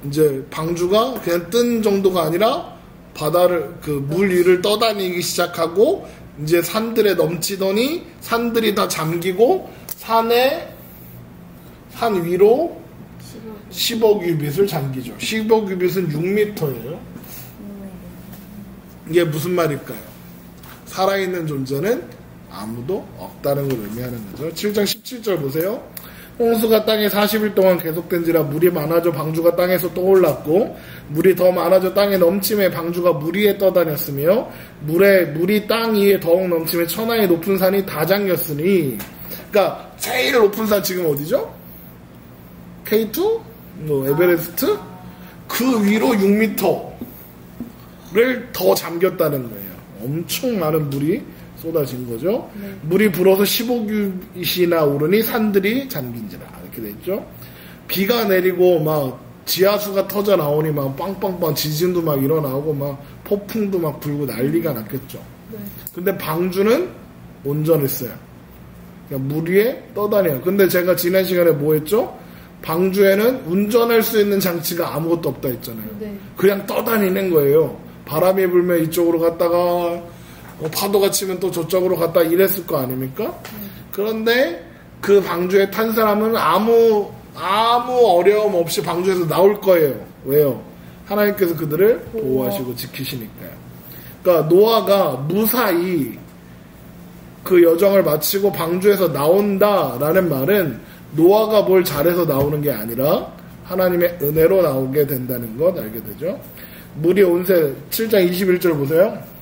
A: 이제 방주가 그냥 뜬 정도가 아니라 바다를 그 물 위를 떠다니기 시작하고 이제 산들에 넘치더니 산들이 다 잠기고 산 위로 10억 유빗을 잠기죠. 10억 유빗은 6m예요. 이게 무슨 말일까요? 살아있는 존재는 아무도 없다는 걸 의미하는 거죠. 7장 17절 보세요. 홍수가 땅에 40일 동안 계속된지라 물이 많아져 방주가 땅에서 떠올랐고 물이 더 많아져 땅에 넘침에 방주가 물 위에 떠다녔으며 물이 땅 위에 더욱 넘침에 천하의 높은 산이 다 잠겼으니, 그러니까 제일 높은 산 지금 어디죠? K2? 뭐 에베레스트? 그 위로 6m를 더 잠겼다는 거예요. 엄청 많은 물이 쏟아진 거죠. 네. 물이 불어서 15규빗이나 오르니 산들이 잠긴지라 이렇게 됐죠. 비가 내리고 막 지하수가 터져 나오니 막 빵빵빵 지진도 막 일어나고 막 폭풍도 막 불고 난리가 났겠죠. 네. 근데 방주는 온전했어요. 그냥 물 위에 떠다녀요. 근데 제가 지난 시간에 뭐 했죠? 방주에는 운전할 수 있는 장치가 아무것도 없다 했잖아요. 네. 그냥 떠다니는 거예요. 바람이 불면 이쪽으로 갔다가 파도가 치면 또 저쪽으로 갔다 이랬을 거 아닙니까? 그런데 그 방주에 탄 사람은 아무 어려움 없이 방주에서 나올 거예요. 왜요? 하나님께서 그들을 보호하시고 지키시니까요. 그러니까 노아가 무사히 그 여정을 마치고 방주에서 나온다라는 말은 노아가 뭘 잘해서 나오는 게 아니라 하나님의 은혜로 나오게 된다는 것 알게 되죠. 물이 온새 7장 21절 보세요.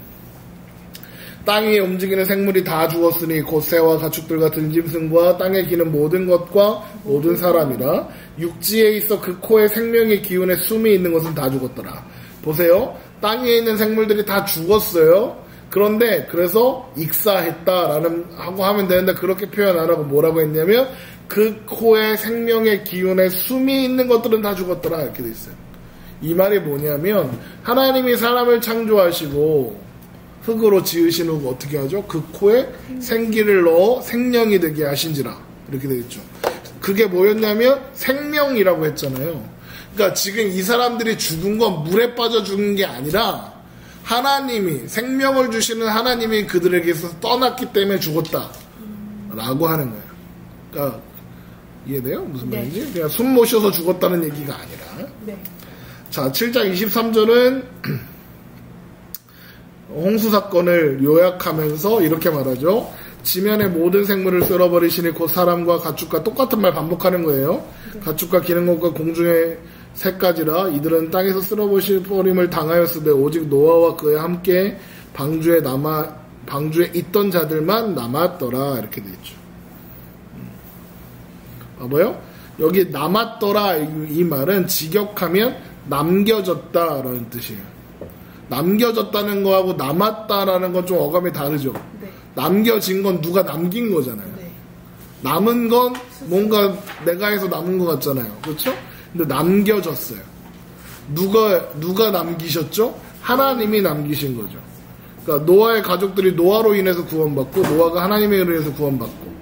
A: 땅 위에 움직이는 생물이 다 죽었으니 곧 새와 가축들과 들짐승과 땅에 기는 모든 것과 모든 사람이라. 육지에 있어 그 코에 생명의 기운에 숨이 있는 것은 다 죽었더라. 보세요. 땅 위에 있는 생물들이 다 죽었어요. 그런데 그래서 익사했다라는 하고 하면 되는데 그렇게 표현 안 하고 뭐라고 했냐면 그 코에 생명의 기운에 숨이 있는 것들은 다 죽었더라 이렇게 돼 있어요. 이 말이 뭐냐면 하나님이 사람을 창조하시고 흙으로 지으신 후 어떻게 하죠? 그 코에 생기를 넣어 생명이 되게 하신지라 이렇게 되겠죠. 그게 뭐였냐면 생명이라고 했잖아요. 그러니까 지금 이 사람들이 죽은 건 물에 빠져 죽은 게 아니라 하나님이 생명을 주시는 하나님이 그들에게서 떠났기 때문에 죽었다 라고 하는 거예요. 그러니까 이해돼요? 무슨 말인지? 네. 그냥 숨 못 쉬어서 죽었다는 얘기가 아니라. 네. 자, 7장 23절은 홍수 사건을 요약하면서 이렇게 말하죠. 지면의 모든 생물을 쓸어버리시니 곧 사람과 가축과 똑같은 말 반복하는 거예요. 네. 가축과 기는 것과 공중에 세 가지라 이들은 땅에서 쓸어버림을 당하였으되 오직 노아와 그에 함께 방주에 있던 자들만 남았더라. 이렇게 되어 있죠. 봐봐요. 여기 남았더라 이 말은 직역하면 남겨졌다라는 뜻이에요. 남겨졌다는 거하고 남았다라는 건 좀 어감이 다르죠.
B: 네.
A: 남겨진 건 누가 남긴 거잖아요.
B: 네.
A: 남은 건 뭔가 내가 해서 남은 것 같잖아요. 그렇죠? 근데 남겨졌어요. 누가 남기셨죠? 하나님이 남기신 거죠. 그러니까 노아의 가족들이 노아로 인해서 구원받고 노아가 하나님에 의해서 구원받고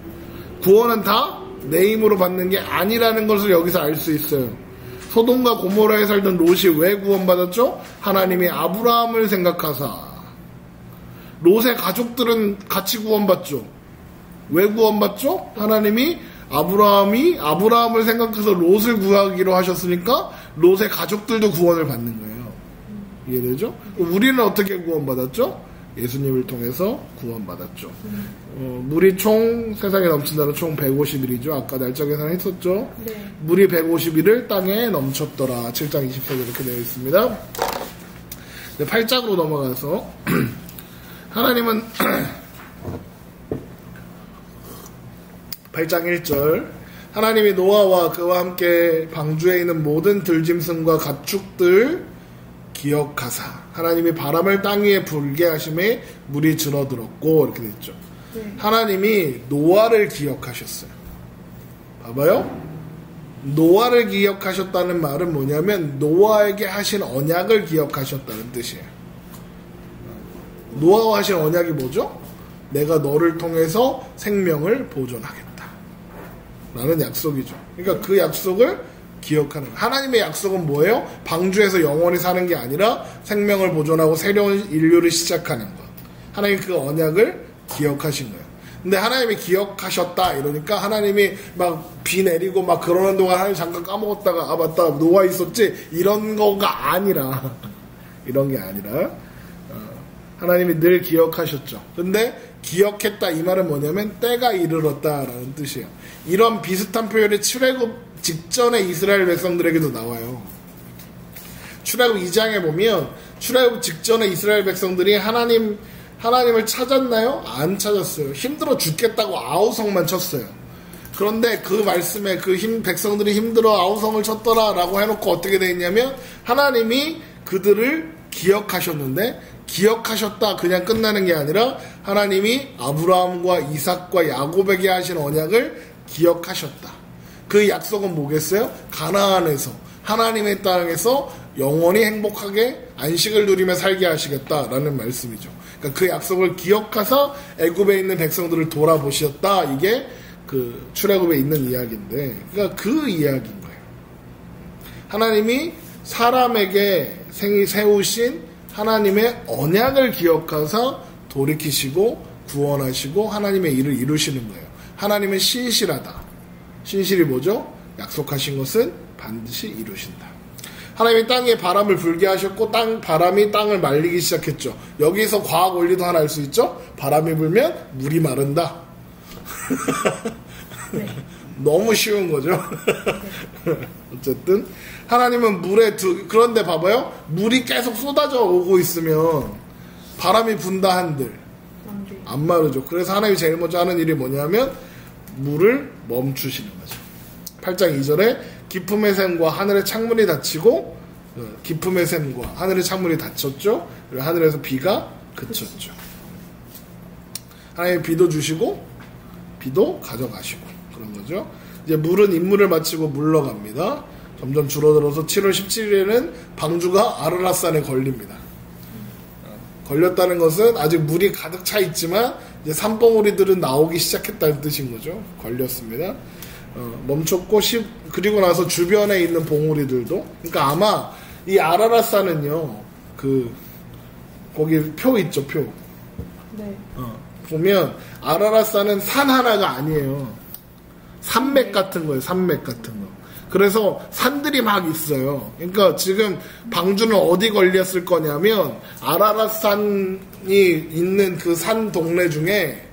A: 구원은 다 내 힘으로 받는 게 아니라는 것을 여기서 알 수 있어요. 소돔과 고모라에 살던 롯이 왜 구원받았죠? 하나님이 아브라함을 생각하사. 롯의 가족들은 같이 구원받죠. 왜 구원받죠? 하나님이 아브라함을 생각해서 롯을 구하기로 하셨으니까 롯의 가족들도 구원을 받는 거예요. 이해되죠? 우리는 어떻게 구원받았죠? 예수님을 통해서 구원받았죠. 물이 총 세상에 넘친다는 총 150일이죠. 아까 날짜 계산했었죠.
B: 네.
A: 물이 150일을 땅에 넘쳤더라. 7장 20절 이렇게 되어 있습니다. 8장으로 넘어가서 하나님은 8장 1절 하나님이 노아와 그와 함께 방주에 있는 모든 들짐승과 가축들 기억하사 하나님이 바람을 땅 위에 불게 하심에 물이 줄어들었고 이렇게 됐죠.
B: 네.
A: 하나님이 노아를 기억하셨어요. 봐봐요. 노아를 기억하셨다는 말은 뭐냐면 노아에게 하신 언약을 기억하셨다는 뜻이에요. 노아와 하신 언약이 뭐죠? 내가 너를 통해서 생명을 보존하겠다 라는 약속이죠. 그러니까 그 약속을 기억하는 거예요. 하나님의 약속은 뭐예요? 방주에서 영원히 사는 게 아니라 생명을 보존하고 새로운 인류를 시작하는 것. 하나님이 그 언약을 기억하신 거예요. 근데 하나님이 기억하셨다 이러니까 하나님이 막 비 내리고 막 그러는 동안 하나님 잠깐 까먹었다가 아 맞다 노아 있었지 이런 거가 아니라 이런 게 아니라 하나님이 늘 기억하셨죠. 근데 기억했다 이 말은 뭐냐면 때가 이르렀다라는 뜻이에요. 이런 비슷한 표현이 출애굽 직전에 이스라엘 백성들에게도 나와요. 출애굽 2장에 보면 출애굽 직전에 이스라엘 백성들이 하나님을 찾았나요? 안 찾았어요. 힘들어 죽겠다고 아우성만 쳤어요. 그런데 그 말씀에 백성들이 힘들어 아우성을 쳤더라라고 해놓고 어떻게 돼 있냐면 하나님이 그들을 기억하셨는데 기억하셨다 그냥 끝나는 게 아니라 하나님이 아브라함과 이삭과 야곱에게 하신 언약을 기억하셨다. 그 약속은 뭐겠어요? 가나안에서 하나님의 땅에서 영원히 행복하게 안식을 누리며 살게 하시겠다라는 말씀이죠. 그러니까 그 약속을 기억하사 애굽에 있는 백성들을 돌아보셨다. 이게 그 출애굽에 있는 이야기인데, 그러니까 그 이야기인 거예요. 하나님이 사람에게 세우신 하나님의 언약을 기억하사 돌이키시고 구원하시고 하나님의 일을 이루시는 거예요. 하나님은 신실하다. 신실이 뭐죠? 약속하신 것은 반드시 이루신다. 하나님이 땅에 바람을 불게 하셨고 바람이 땅을 말리기 시작했죠. 여기서 과학 원리도 하나 알 수 있죠? 바람이 불면 물이 마른다.
B: 네.
A: 너무 쉬운 거죠. 어쨌든 하나님은 그런데 봐봐요. 물이 계속 쏟아져 오고 있으면 바람이 분다 한들 안 마르죠. 그래서 하나님이 제일 먼저 하는 일이 뭐냐면 물을 멈추시는 거죠. 8장 2절에 깊음의 샘과 하늘의 창문이 닫히고 깊음의 샘과 하늘의 창문이 닫혔죠. 그리고 하늘에서 비가 그쳤죠. 하나님이 비도 주시고 비도 가져가시고 그런 거죠. 이제 물은 임무를 마치고 물러갑니다. 점점 줄어들어서 7월 17일에는 방주가 아르라산에 걸립니다. 걸렸다는 것은 아직 물이 가득 차 있지만 이제 산봉우리들은 나오기 시작했다는 뜻인 거죠. 걸렸습니다. 멈췄고 그리고 나서 주변에 있는 봉우리들도 그러니까 아마 이 아라라산은요 거기 표 있죠 표.
B: 네.
A: 보면 아라라산은 산 하나가 아니에요. 산맥 같은 거예요. 산맥 같은 거. 그래서 산들이 막 있어요. 그러니까 지금 방주는 어디 걸렸을 거냐면 아라라산이 있는 그 산 동네 중에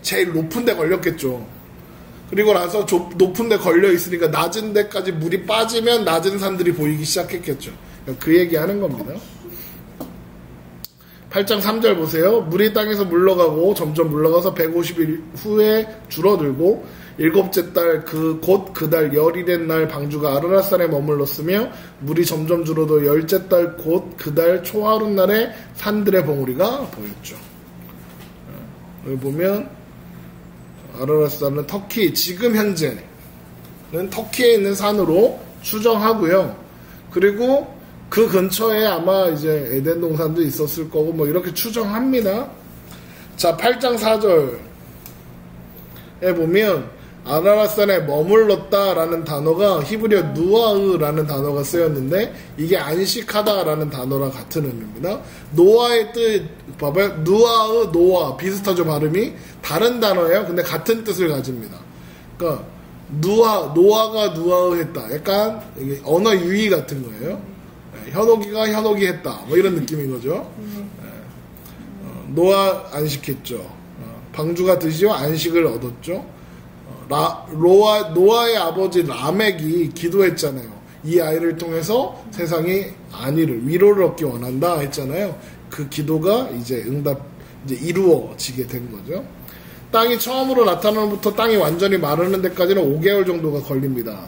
A: 제일 높은 데 걸렸겠죠. 그리고 나서 높은 데 걸려 있으니까 낮은 데까지 물이 빠지면 낮은 산들이 보이기 시작했겠죠. 그 얘기 하는 겁니다. 8장 3절 보세요. 물이 땅에서 물러가고 점점 물러가서 150일 후에 줄어들고 일곱째 달 곧 그 달 열이 된 날 방주가 아르랏산에 머물렀으며 물이 점점 줄어도 열째 달 곧 그 달 초하룻날에 산들의 봉우리가 보였죠. 여기 보면 아르랏산은 터키 지금 현재는 터키에 있는 산으로 추정하고요. 그리고 그 근처에 아마 이제 에덴 동산도 있었을 거고 뭐 이렇게 추정합니다. 자, 8장 4절에 보면 아라랏산에 머물렀다라는 단어가 히브리어 누아으라는 단어가 쓰였는데 이게 안식하다라는 단어랑 같은 의미입니다. 노아의 뜻 봐봐요. 누아으 노아 비슷하죠 발음이. 다른 단어예요. 근데 같은 뜻을 가집니다. 그러니까 노아가 누아으 했다. 약간 이게 언어 유희 같은 거예요. 현옥이가 현옥이 했다. 뭐 이런 느낌인 거죠. 노아 안식했죠. 방주가 드시어 안식을 얻었죠. 노아의 아버지 라멕이 기도했잖아요. 이 아이를 통해서 세상이 안위를 위로를 얻기 원한다 했잖아요. 그 기도가 이제 이제 이루어지게 된 거죠. 땅이 처음으로 나타나면부터 땅이 완전히 마르는 데까지는 5개월 정도가 걸립니다.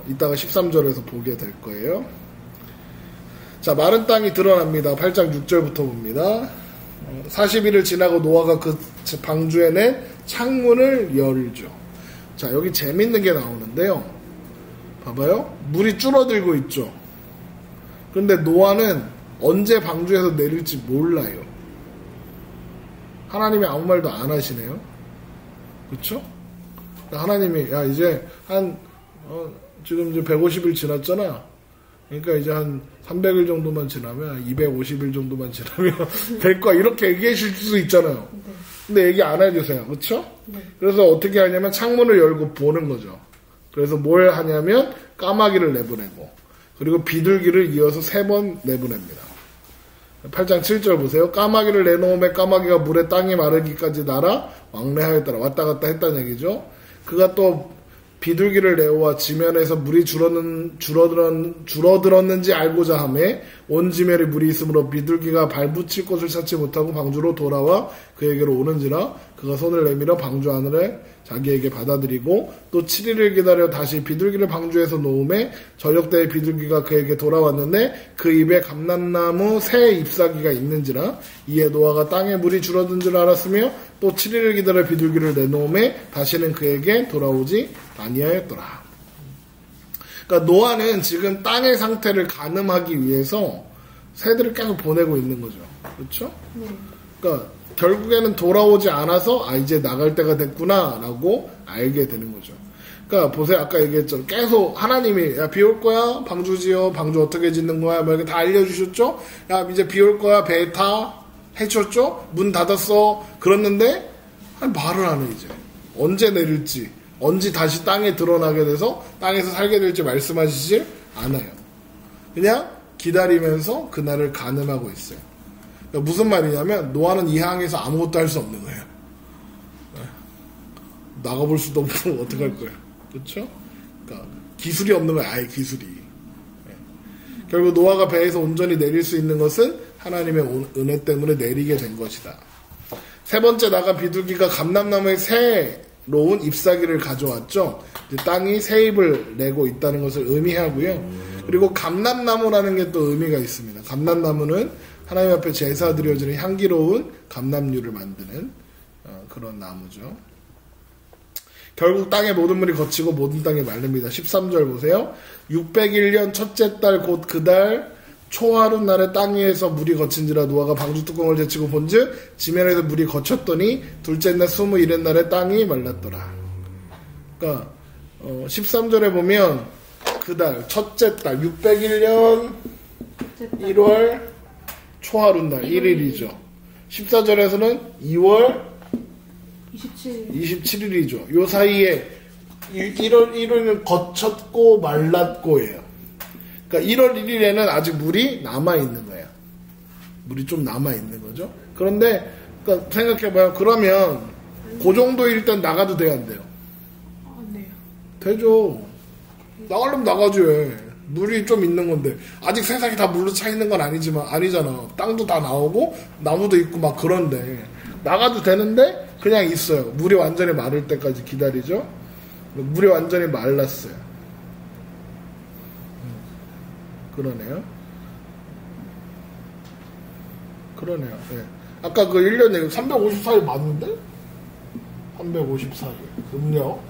A: 이따가 13절에서 보게 될 거예요. 자, 마른 땅이 드러납니다. 8장 6절부터 봅니다. 40일을 지나고 노아가 그 방주에 낸 창문을 열죠. 자, 여기 재밌는 게 나오는데요. 봐봐요. 물이 줄어들고 있죠. 그런데 노아는 언제 방주에서 내릴지 몰라요. 하나님이 아무 말도 안 하시네요. 그렇죠? 하나님이 야 이제 지금 이제 150일 지났잖아. 그러니까 이제 한 300일 정도만 지나면 250일 정도만 지나면 될 거야. 이렇게 얘기하실 수 있잖아요. 근데 얘기 안 해주세요. 그렇죠? 그래서 어떻게 하냐면 창문을 열고 보는 거죠. 그래서 뭘 하냐면 까마귀를 내보내고 그리고 비둘기를 이어서 3번 내보냅니다. 8장 7절 보세요. 까마귀를 내놓으면 까마귀가 물에 땅이 마르기까지 날아 왕래하였더라. 왔다 갔다 했다는 얘기죠. 그가 또 비둘기를 내어와 지면에서 물이 줄어들었는지 알고자 하매 온 지면에 물이 있으므로 비둘기가 발붙일 곳을 찾지 못하고 방주로 돌아와 그에게로 오는지라 그가 손을 내밀어 방주 안을 자기에게 받아들이고 또 7일을 기다려 다시 비둘기를 방주에서 놓음에 저녁 때에 비둘기가 그에게 돌아왔는데 그 입에 감람나무 새 잎사귀가 있는지라 이에 노아가 땅에 물이 줄어든 줄 알았으며 또 7일을 기다려 비둘기를 내놓음에 다시는 그에게 돌아오지 아니하였더라. 그러니까 노아는 지금 땅의 상태를 가늠하기 위해서 새들을 계속 보내고 있는 거죠. 그렇죠? 그러니까 결국에는 돌아오지 않아서 이제 나갈 때가 됐구나 라고 알게 되는 거죠. 그러니까 보세요. 아까 얘기했죠. 계속 하나님이 야 비 올 거야 방주 지어 방주 어떻게 짓는 거야 뭐 이렇게 다 알려주셨죠. 야 이제 비 올 거야 배 타 해줬죠. 문 닫았어 그랬는데 말을 안 해. 이제 언제 내릴지 언제 다시 땅에 드러나게 돼서 땅에서 살게 될지 말씀하시질 않아요. 그냥 기다리면서 그날을 가늠하고 있어요. 그러니까 무슨 말이냐면 노아는 이 항에서 아무것도 할 수 없는 거예요. 나가볼 수도 없고 어떡할 거예요. 그렇죠? 그러니까 기술이 없는 거예요. 아예 기술이. 결국 노아가 배에서 온전히 내릴 수 있는 것은 하나님의 은혜 때문에 내리게 된 것이다. 세 번째 나간 비둘기가 감람나무의 새로운 잎사귀를 가져왔죠. 이제 땅이 새 잎을 내고 있다는 것을 의미하고요. 그리고 감람나무라는 게 또 의미가 있습니다. 감람나무는 하나님 앞에 제사 드려지는 향기로운 감람류를 만드는 그런 나무죠. 결국 땅의 모든 물이 거치고 모든 땅이 마릅니다. 13절 보세요. 601년 첫째 달 곧 그 달 초하룻 날에 땅 위에서 물이 거친지라 노아가 방주 뚜껑을 제치고 본즉 지면에서 물이 거쳤더니 둘째 날 21일 날에 땅이 말랐더라. 그러니까 13절에 보면 그 달 첫째 달 601년 1월 초하룻 날 1일이죠. 14절에서는 2월 27일이죠. 요 사이에 1월은 거쳤고 말랐고예요. 그러니까 1월 1일에는 아직 물이 남아있는 거예요. 물이 좀 남아있는 거죠. 그런데 그러니까 생각해봐요. 그러면 그 정도일 땐 나가도 돼요, 안 돼요?
B: 아, 네.
A: 되죠. 나가려면 나가지 왜. 물이 좀 있는 건데 아직 세상이 다 물로 차 있는 건 아니잖아. 땅도 다 나오고 나무도 있고 막 그런데 나가도 되는데 그냥 있어요. 물이 완전히 마를 때까지 기다리죠. 물이 완전히 말랐어요. 그러네요. 네. 아까 그 1년에 354일 맞는데? 354일 음력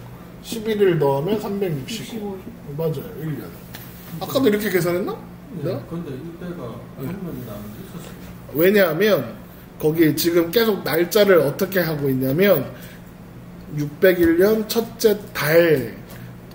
A: 11일 더하면 365일 맞아요. 1년. 아까도 이렇게 계산했나?
C: 네. 근데 이때가 한 명이 나는데 있었어요.
A: 왜냐하면 거기 지금 계속 날짜를 어떻게 하고 있냐면 601년 첫째 달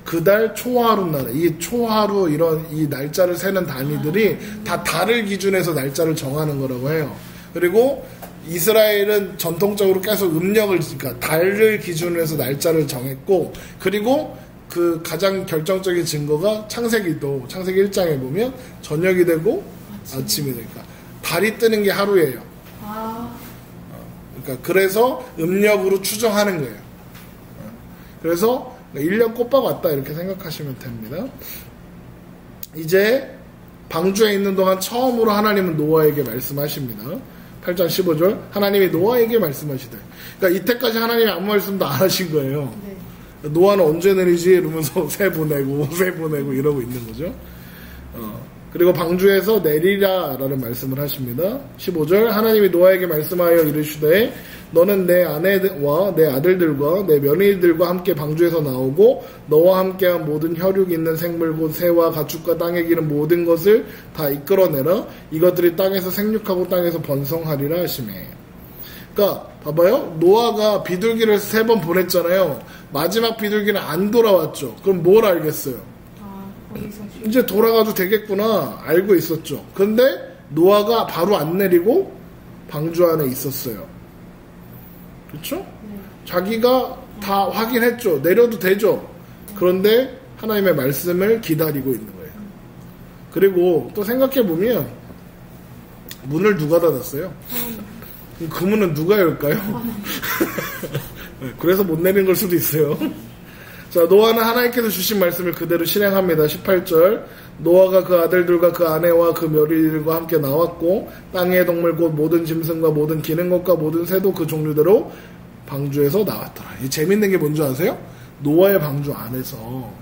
A: 그 달 초하루 날 이 초하루 이런 이 날짜를 세는 단위들이 다 달을 기준해서 날짜를 정하는 거라고 해요. 그리고 이스라엘은 전통적으로 계속 음력을 그러니까 달을 기준으로 해서 날짜를 정했고 그리고 그 가장 결정적인 증거가 창세기도 창세기 1장에 보면 저녁이 되고 아침이 되니까 달이 뜨는 게 하루예요. 그러니까 그래서 음력으로 추정하는 거예요. 그래서 1년 꽃밥 왔다 이렇게 생각하시면 됩니다. 이제 방주에 있는 동안 처음으로 하나님은 노아에게 말씀하십니다. 8장 15절 하나님이 노아에게 말씀하시되 그러니까 이때까지 하나님이 아무 말씀도 안 하신 거예요. 네. 노아는 언제 내리지 이러면서 새 보내고 이러고 있는 거죠. 그리고 방주에서 내리라 라는 말씀을 하십니다. 15절 하나님이 노아에게 말씀하여 이르시되 너는 내 아내와 내 아들들과 내 며느리들과 함께 방주에서 나오고 너와 함께한 모든 혈육 있는 생물 곧 새와 가축과 땅에 기는 모든 것을 다 이끌어내라. 이것들이 땅에서 생육하고 땅에서 번성하리라 하시매. 그러니까 봐봐요. 노아가 비둘기를 3번 보냈잖아요. 마지막 비둘기는 안 돌아왔죠. 그럼 뭘 알겠어요? 이제 돌아가도 되겠구나 알고 있었죠. 근데 노아가 바로 안 내리고 방주 안에 있었어요. 그렇죠? 자기가 다 확인했죠. 내려도 되죠. 그런데 하나님의 말씀을 기다리고 있는 거예요. 그리고 또 생각해보면 문을 누가 닫았어요? 그 문은 누가 열까요? 그래서 못 내린 걸 수도 있어요. 자, 노아는 하나님께서 주신 말씀을 그대로 실행합니다. 18절 노아가 그 아들들과 그 아내와 그 며느리들과 함께 나왔고 땅의 동물 곧 모든 짐승과 모든 기는 것과 모든 새도 그 종류대로 방주에서 나왔더라. 이 재밌는 게 뭔지 아세요? 노아의 방주 안에서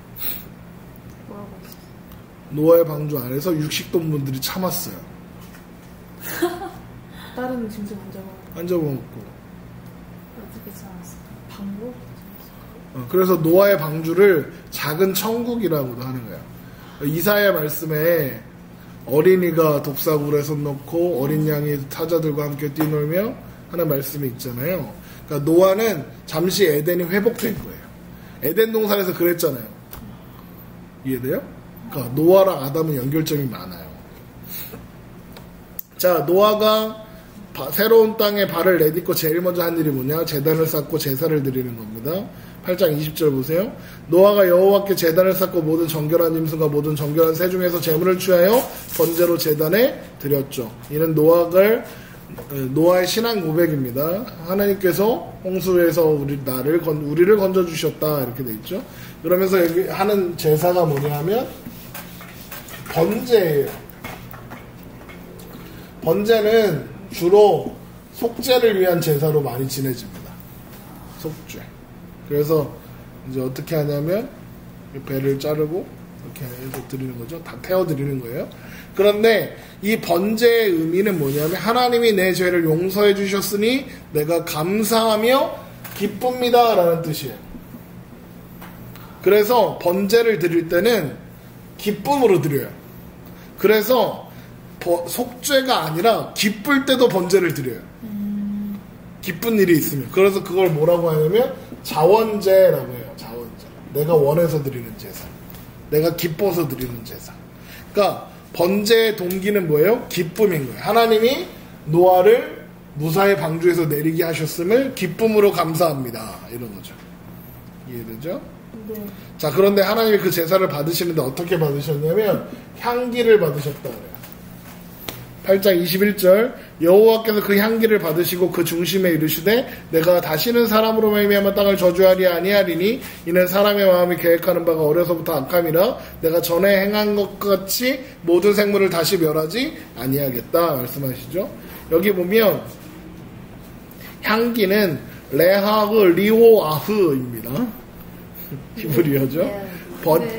A: 육식동물들이 참았어요.
B: 다른 짐승 안
A: 잡아먹고
B: 어떻게 참았어? 방법?
A: 그래서 노아의 방주를 작은 천국이라고도 하는 거예요. 이사야 말씀에 어린이가 독사굴에 손 놓고 어린 양이 타자들과 함께 뛰놀며 하는 말씀이 있잖아요. 그러니까 노아는 잠시 에덴이 회복된 거예요. 에덴 동산에서 그랬잖아요. 이해돼요? 그러니까 노아랑 아담은 연결점이 많아요. 자, 노아가 새로운 땅에 발을 내딛고 제일 먼저 한 일이 뭐냐? 제단을 쌓고 제사를 드리는 겁니다. 8장 20절 보세요. 노아가 여호와께 제단을 쌓고 모든 정결한 짐승과 모든 정결한 새 중에서 제물을 취하여 번제로 제단에 드렸죠. 이는 노아의 신앙 고백입니다. 하나님께서 홍수에서 우리를 건져 주셨다 이렇게 돼 있죠. 그러면서 여기 하는 제사가 뭐냐면 번제예요. 번제는 주로 속죄를 위한 제사로 많이 지내집니다. 속죄. 그래서 이제 어떻게 하냐면 배를 자르고 이렇게 해서 드리는 거죠. 다 태워 드리는 거예요. 그런데 이 번제의 의미는 뭐냐면 하나님이 내 죄를 용서해 주셨으니 내가 감사하며 기쁩니다 라는 뜻이에요. 그래서 번제를 드릴 때는 기쁨으로 드려요. 그래서 속죄가 아니라 기쁠 때도 번제를 드려요. 기쁜 일이 있으면. 그래서 그걸 뭐라고 하냐면 자원제라고 해요. 자원제. 내가 원해서 드리는 제사. 내가 기뻐서 드리는 제사. 그러니까 번제의 동기는 뭐예요? 기쁨인 거예요. 하나님이 노아를 무사히 방주에서 내리게 하셨음을 기쁨으로 감사합니다. 이런 거죠. 이해되죠?
B: 네.
A: 자, 그런데 하나님이 그 제사를 받으시는데 어떻게 받으셨냐면 향기를 받으셨다 그래요. 8장 21절 여호와께서 그 향기를 받으시고 그 중심에 이르시되 내가 다시는 사람으로 말미암아 땅을 저주하리 아니하리니 이는 사람의 마음이 계획하는 바가 어려서부터 악함이라 내가 전에 행한 것 같이 모든 생물을 다시 멸하지 아니하겠다 말씀하시죠. 여기 보면 향기는 레하흐 리호아흐입니다. 히브리어죠.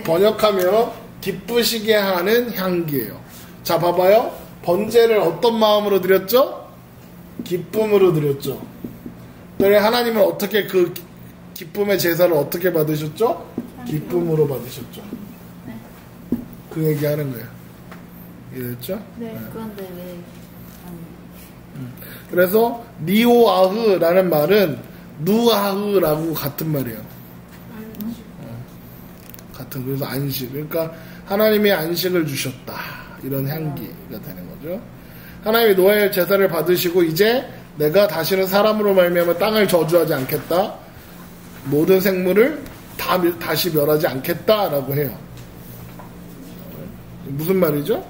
A: 번역하면 기쁘시게 하는 향기예요. 자, 봐봐요. 번제를 어떤 마음으로 드렸죠? 기쁨으로 드렸죠. 그래 하나님은 어떻게 그 기쁨의 제사를 어떻게 받으셨죠? 기쁨으로 받으셨죠. 그 얘기하는 거예요. 이해됐죠?
B: 네.
D: 그런데 왜
A: 그래서 니오아흐라는 말은 누아흐라고 같은 말이에요. 같은, 그래서 안식. 그러니까 하나님이 안식을 주셨다. 이런 향기가 되는 거죠. 하나님이 노아의 제사를 받으시고 이제 내가 다시는 사람으로 말미암아 땅을 저주하지 않겠다. 모든 생물을 다시 멸하지 않겠다라고 해요. 무슨 말이죠?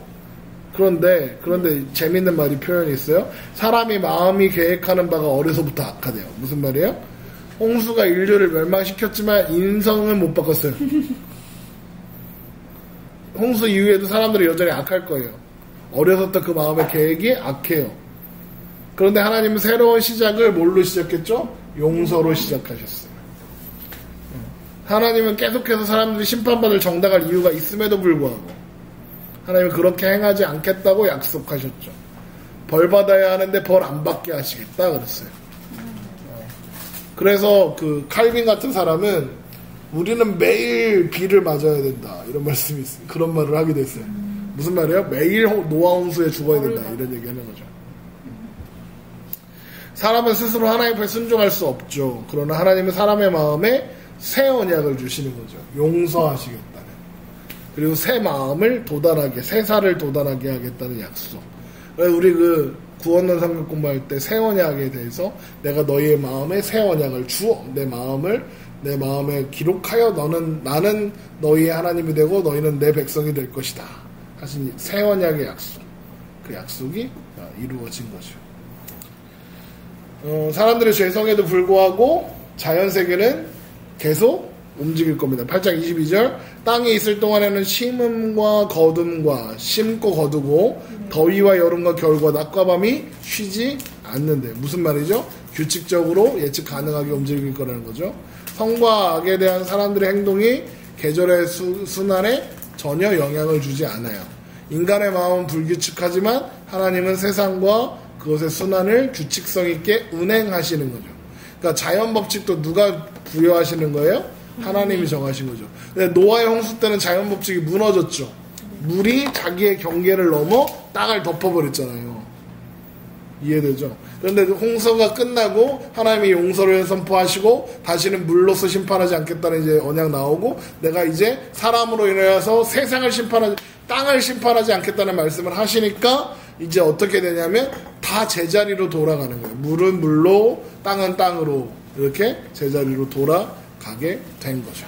A: 그런데 재밌는 말이 표현이 있어요. 사람이 마음이 계획하는 바가 어려서부터 악하대요. 무슨 말이에요? 홍수가 인류를 멸망시켰지만 인성은 못 바꿨어요. 홍수 이후에도 사람들이 여전히 악할 거예요. 어려서부터 그 마음의 계획이 악해요. 그런데 하나님은 새로운 시작을 뭘로 시작했죠? 용서로 시작하셨어요. 하나님은 계속해서 사람들이 심판받을 정당할 이유가 있음에도 불구하고 하나님은 그렇게 행하지 않겠다고 약속하셨죠. 벌 받아야 하는데 벌 안 받게 하시겠다 그랬어요. 그래서 그 칼빈 같은 사람은 우리는 매일 비를 맞아야 된다 이런 말씀이 있어요. 그런 말을 하게 됐어요. 무슨 말이에요? 매일 노아 홍수에 죽어야 된다 이런 얘기하는 거죠. 사람은 스스로 하나님 앞에 순종할 수 없죠. 그러나 하나님은 사람의 마음에 새 언약을 주시는 거죠. 용서하시겠다는. 그리고 새 마음을 도달하게, 새 살을 도달하게 하겠다는 약속. 우리 그 구원론 성경 공부할 때 새 언약에 대해서 내가 너희의 마음에 새 언약을 주어 내 마음에 기록하여 나는 너희의 하나님이 되고 너희는 내 백성이 될 것이다. 하신 새 언약의 약속. 그 약속이 이루어진 거죠. 사람들의 죄성에도 불구하고 자연세계는 계속 움직일 겁니다. 8장 22절 땅에 있을 동안에는 심음과 거둠과 심고 거두고 더위와 여름과 겨울과 낮과 밤이 쉬지 않는데 무슨 말이죠? 규칙적으로 예측 가능하게 움직일 거라는 거죠. 성과 악에 대한 사람들의 행동이 계절의 순환에 전혀 영향을 주지 않아요. 인간의 마음은 불규칙하지만 하나님은 세상과 그것의 순환을 규칙성 있게 운행하시는 거죠. 그러니까 자연 법칙도 누가 부여하시는 거예요? 하나님이 정하신 거죠. 근데 노아의 홍수 때는 자연 법칙이 무너졌죠. 물이 자기의 경계를 넘어 땅을 덮어버렸잖아요. 이해되죠? 그런데 홍수가 끝나고 하나님이 용서를 선포하시고 다시는 물로서 심판하지 않겠다는 이제 언약 나오고 내가 이제 사람으로 인해서 세상을 땅을 심판하지 않겠다는 말씀을 하시니까 이제 어떻게 되냐면 다 제자리로 돌아가는 거예요. 물은 물로 땅은 땅으로 이렇게 제자리로 돌아가게 된 거죠.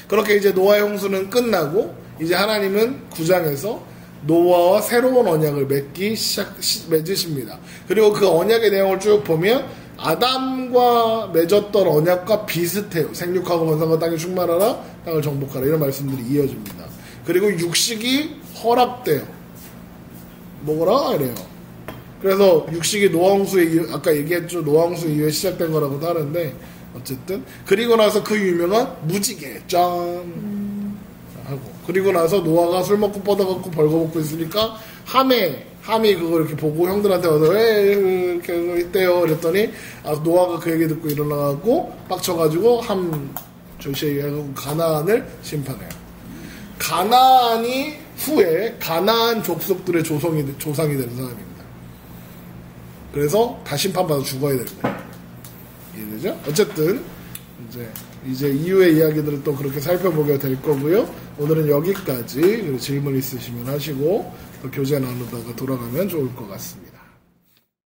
A: 그렇게 이제 노아의 홍수는 끝나고 이제 하나님은 9장에서 노아와 새로운 언약을 맺으십니다. 그리고 그 언약의 내용을 쭉 보면 아담과 맺었던 언약과 비슷해요. 생육하고 번성하고 땅에 충만하라, 땅을 정복하라 이런 말씀들이 이어집니다. 그리고 육식이 허락돼요. 먹어라 이래요. 그래서 육식이 노아홍수에 아까 얘기했죠. 노아홍수 이후에 시작된 거라고도 하는데 어쨌든 그리고 나서 그 유명한 무지개 짠 하고 그리고 나서 노아가 술 먹고 뻗어갖고 벌거벗고 있으니까 함이 그거 이렇게 보고 형들한테 와서 왜 이렇게 있대요 그랬더니 노아가 그 얘기 듣고 일어나갖고 빡쳐가지고 조시하고 가나안을 심판해요. 가나안이 후에 가나안 족속들의 조상이 되는 사람입니다. 그래서 다 심판받아 죽어야 되는 거예요. 이해되죠? 어쨌든 이제 이후의 이야기들을 또 그렇게 살펴보게 될 거고요. 오늘은 여기까지. 질문 있으시면 하시고 또 교재 나누다가 돌아가면 좋을 것 같습니다.